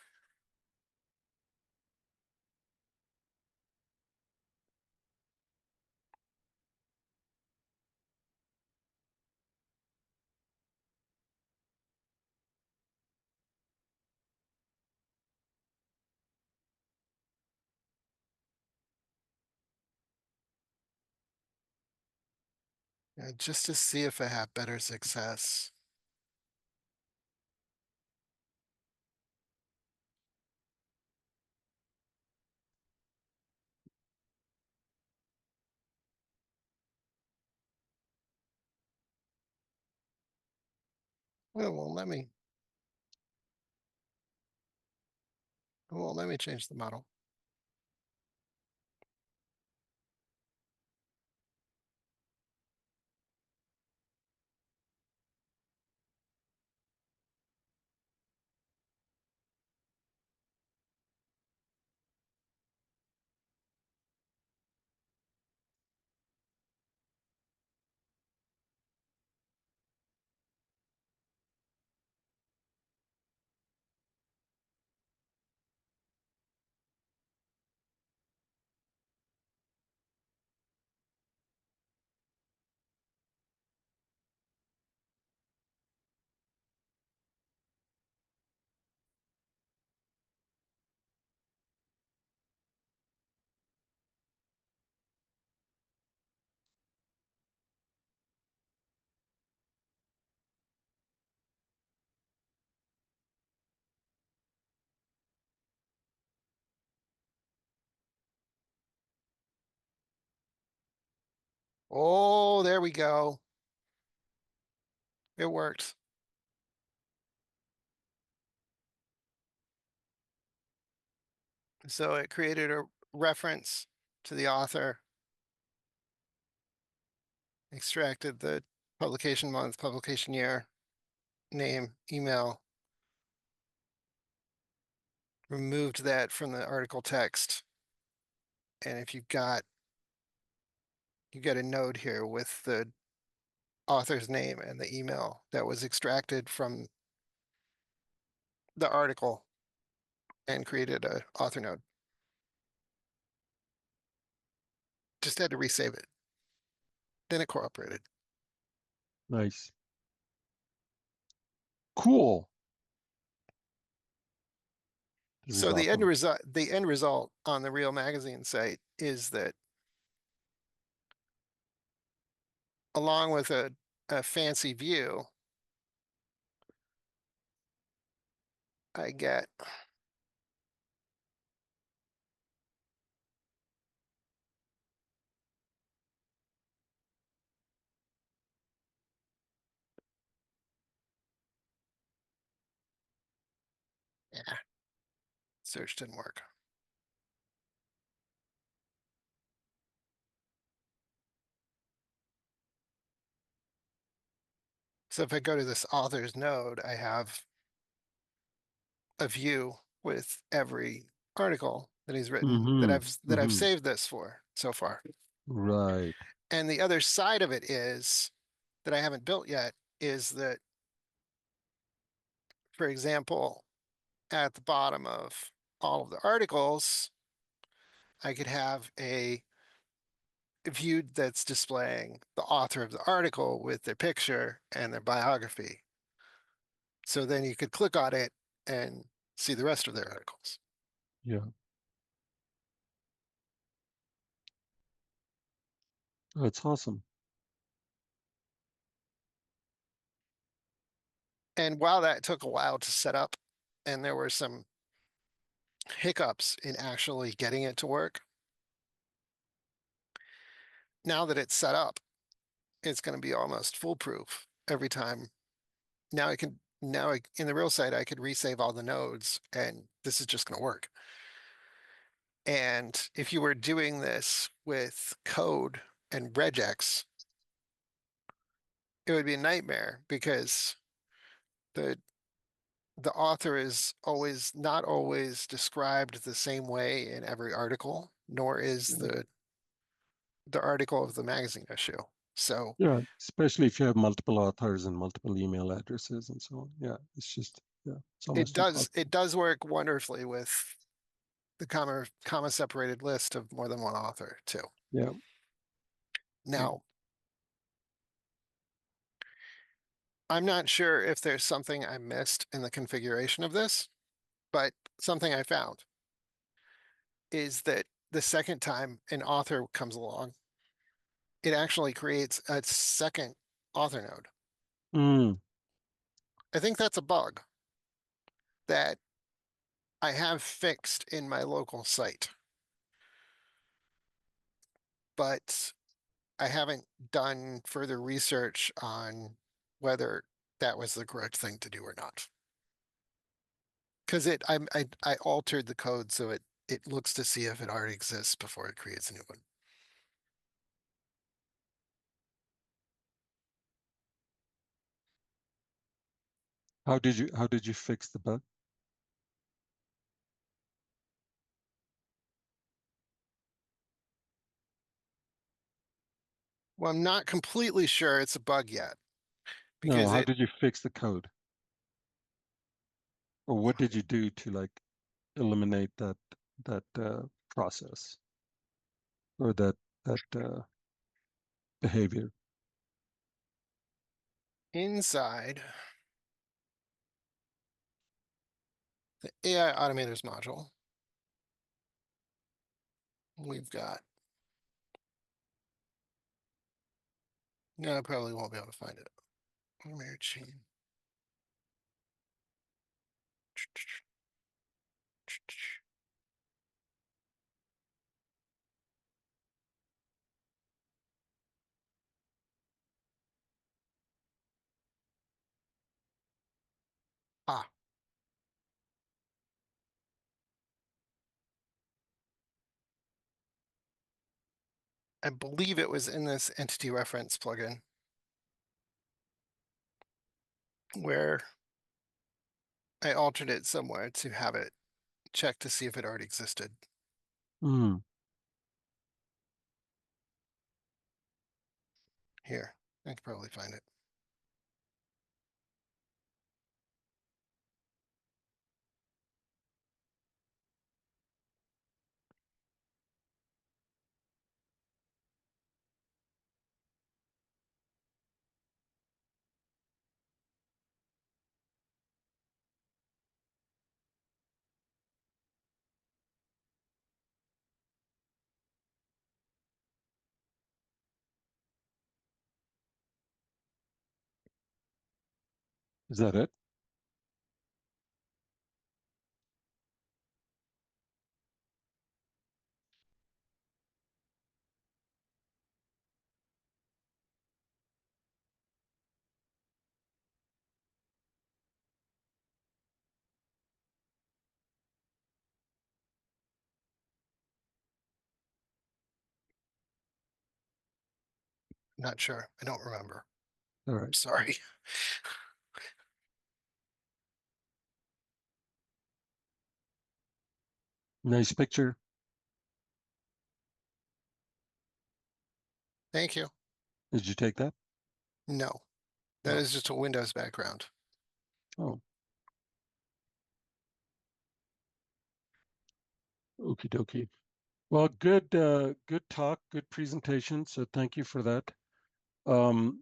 Just to see if I have better success. Well, won't let me. Well, let me change the model. Oh, there we go. It worked. So it created a reference to the author, extracted the publication month, publication year, name, email, removed that from the article text. And if you've got a node here with the author's name and the email that was extracted from the article and created a author node. Just had to resave it. Then it cooperated. Nice. Cool. This is So the awesome. end result on the Real Magazine site is that along with a fancy view, I get yeah, search didn't work. So if I go to this authors node, I have a view with every article that he's written that I've saved this for so far. Right. And the other side of it is that I haven't built yet is that, for example, at the bottom of all of the articles, I could have a view that's displaying the author of the article with their picture and their biography. So then you could click on it and see the rest of their articles. Yeah. That's awesome. And while that took a while to set up, and there were some hiccups in actually getting it to work, now that it's set up, it's going to be almost foolproof every time. Now in the real site, I could resave all the nodes and this is just going to work. And if you were doing this with code and regex, it would be a nightmare because the the author is not always described the same way in every article, nor is the article of the magazine issue. So Yeah, especially if you have multiple authors and multiple email addresses and so on. Yeah, it's just, yeah, it's almost impossible. it does work wonderfully with the comma separated list of more than one author too. Yeah. Now, I'm not sure if there's something I missed in the configuration of this, but something I found is that the second time an author comes along, it actually creates a second author node. Mm. I think that's a bug that I have fixed in my local site, but I haven't done further research on whether that was the correct thing to do or not. Because I altered the code so it looks to see if it already exists before it creates a new one. How did you fix the bug? Well, I'm not completely sure it's a bug yet No, because how did you fix the code? Or what did you do to like eliminate that process or that behavior? inside the AI Automators module, we've got, no, I probably won't be able to find it. Automator chain. Ah, I believe it was in this entity reference plugin where I altered it somewhere to have it check to see if it already existed. Mm. Here, I can probably find it. Is that it? Not sure. I don't remember. All right. Sorry. Nice picture. Thank you. Did you take that? No, that Oh. is just a Windows background. Oh. Okie dokie. Well, good talk, good presentation. So thank you for that. I'll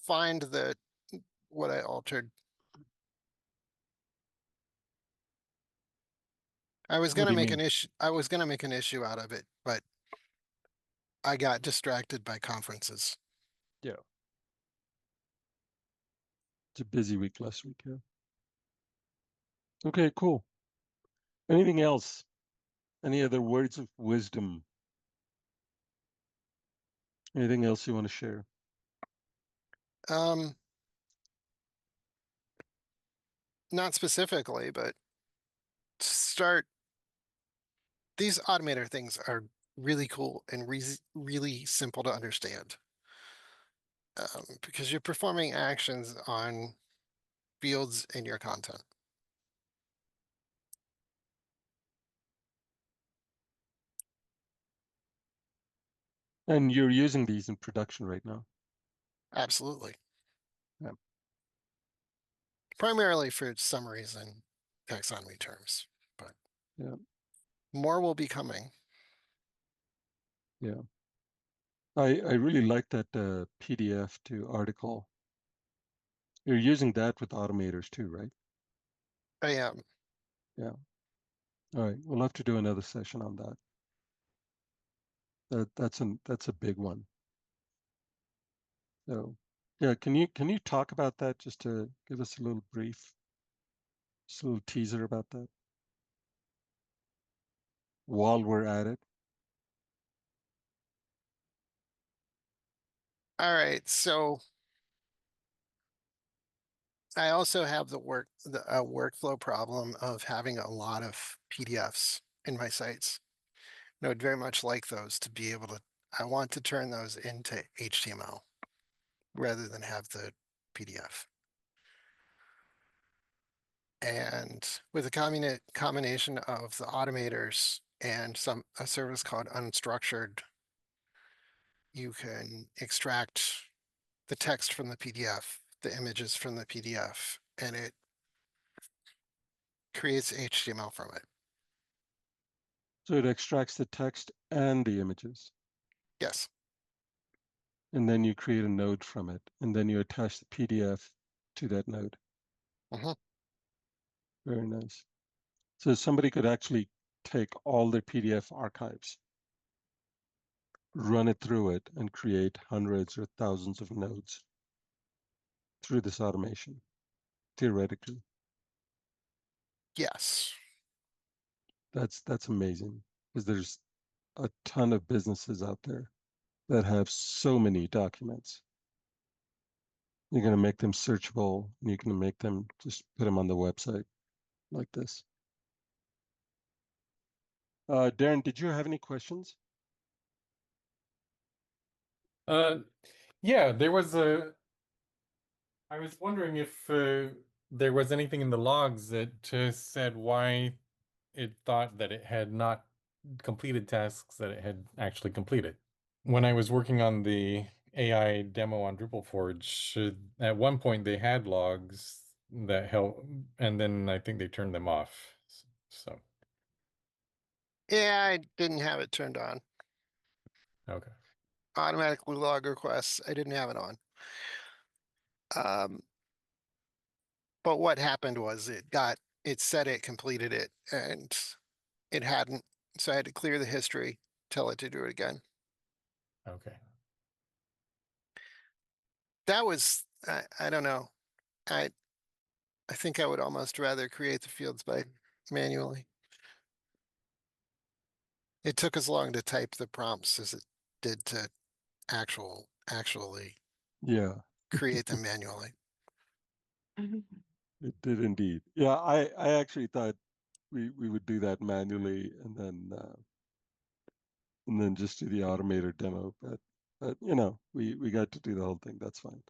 find what I altered. I was What gonna do you make mean? an issue. I was gonna make an issue out of it, but I got distracted by conferences. Yeah. It's a busy week last week. Yeah. Okay, cool. Anything else? Any other words of wisdom? Anything else you want to share? Not specifically, but start. These Automator things are really cool and really simple to understand. Because you're performing actions on fields in your content. And you're using these in production right now. Absolutely. Yeah. Primarily for summaries and taxonomy terms, but Yeah. more will be coming. Yeah. I really like that PDF to article. You're using that with automators too, right? I am. Yeah. All right. We'll have to do another session on that. That's a big one. So yeah, can you talk about that just to give us a little brief, just a little teaser about that while we're at it? All right, so I also have the workflow problem of having a lot of PDFs in my sites. And I would very much like those to be able to, I want to turn those into HTML rather than have the PDF. And with a combination of the automators and a service called Unstructured, you can extract the text from the PDF, the images from the PDF, and it creates HTML from it. So it extracts the text and the images, Yes. and then you create a node from it, and then you attach the PDF to that node. Mhm. Very nice. So somebody could actually take all their PDF archives, run it through it, and create hundreds or thousands of nodes through this automation, theoretically. Yes. That's amazing, because there's a ton of businesses out there that have so many documents. You're going to make them searchable, and you can make them just put them on the website like this. Darren, did you have any questions? Yeah, there was I was wondering if there was anything in the logs that said why it thought that it had not completed tasks that it had actually completed. When I was working on the AI demo on DrupalForge, at one point they had logs that help, and then I think they turned them off. So, Yeah, I didn't have it turned on. okay. Automatically log requests, I didn't have it on. But what happened was it said it completed it and it hadn't. So I had to clear the history, tell it to do it again. Okay. That was I don't know. I think I would almost rather create the fields by manually. It took as long to type the prompts as it did to actually Yeah, create them manually. it did indeed. Yeah, I actually thought we would do that manually and then just do the Automator demo, but you know, we got to do the whole thing. That's fine.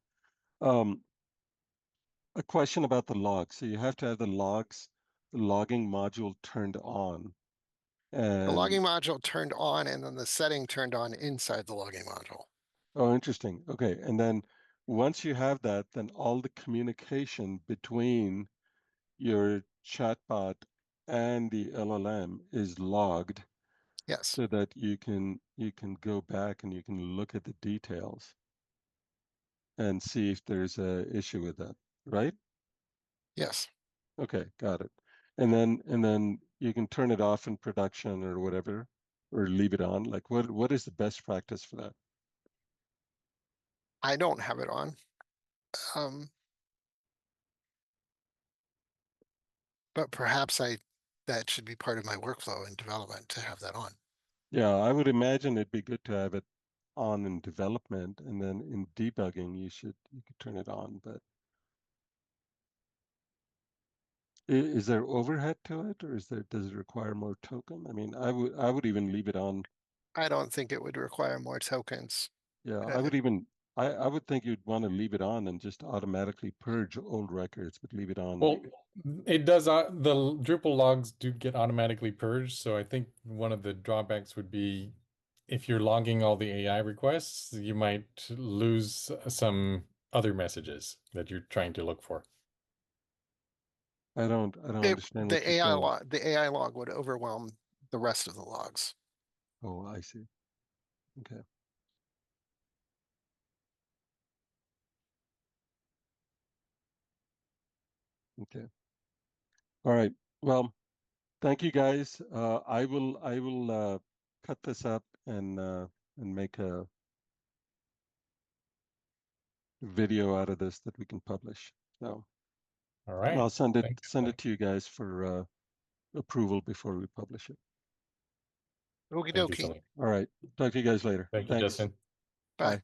A question about the logs. So you have to have the logging module turned on. The And logging module turned on and then the setting turned on inside the logging module. oh, interesting. Okay. And then once you have that, then all the communication between your chatbot and the LLM is logged Yes, so that you can go back and you can look at the details and see if there's a issue with that, right? yes. Okay, got it. And then you can turn it off in production or whatever, or leave it on. Like what is the best practice for that? I don't have it on. Um, but perhaps that should be part of my workflow in development to have that on. Yeah, I would imagine it'd be good to have it on in development, and then in debugging you could turn it on. But is there overhead to it, or does it require more token? I mean, I would even leave it on. I don't think it would require more tokens. Yeah, Uh, I would think you'd want to leave it on and just automatically purge old records, but leave it on. Well, it does. The Drupal logs do get automatically purged. So I think one of the drawbacks would be if you're logging all the AI requests, you might lose some other messages that you're trying to look for. I don't understand what you're saying. The AI log would overwhelm the rest of the logs. Oh, I see. Okay. Okay. All right. Well, thank you guys. I will cut this up and make a video out of this that we can publish. So, All and right. I'll send Thanks. it to you guys for approval before we publish it. Okie Thank you dokie. so much. All right. Talk to you guys later. Thank you, Thanks. Justin. Bye. Bye.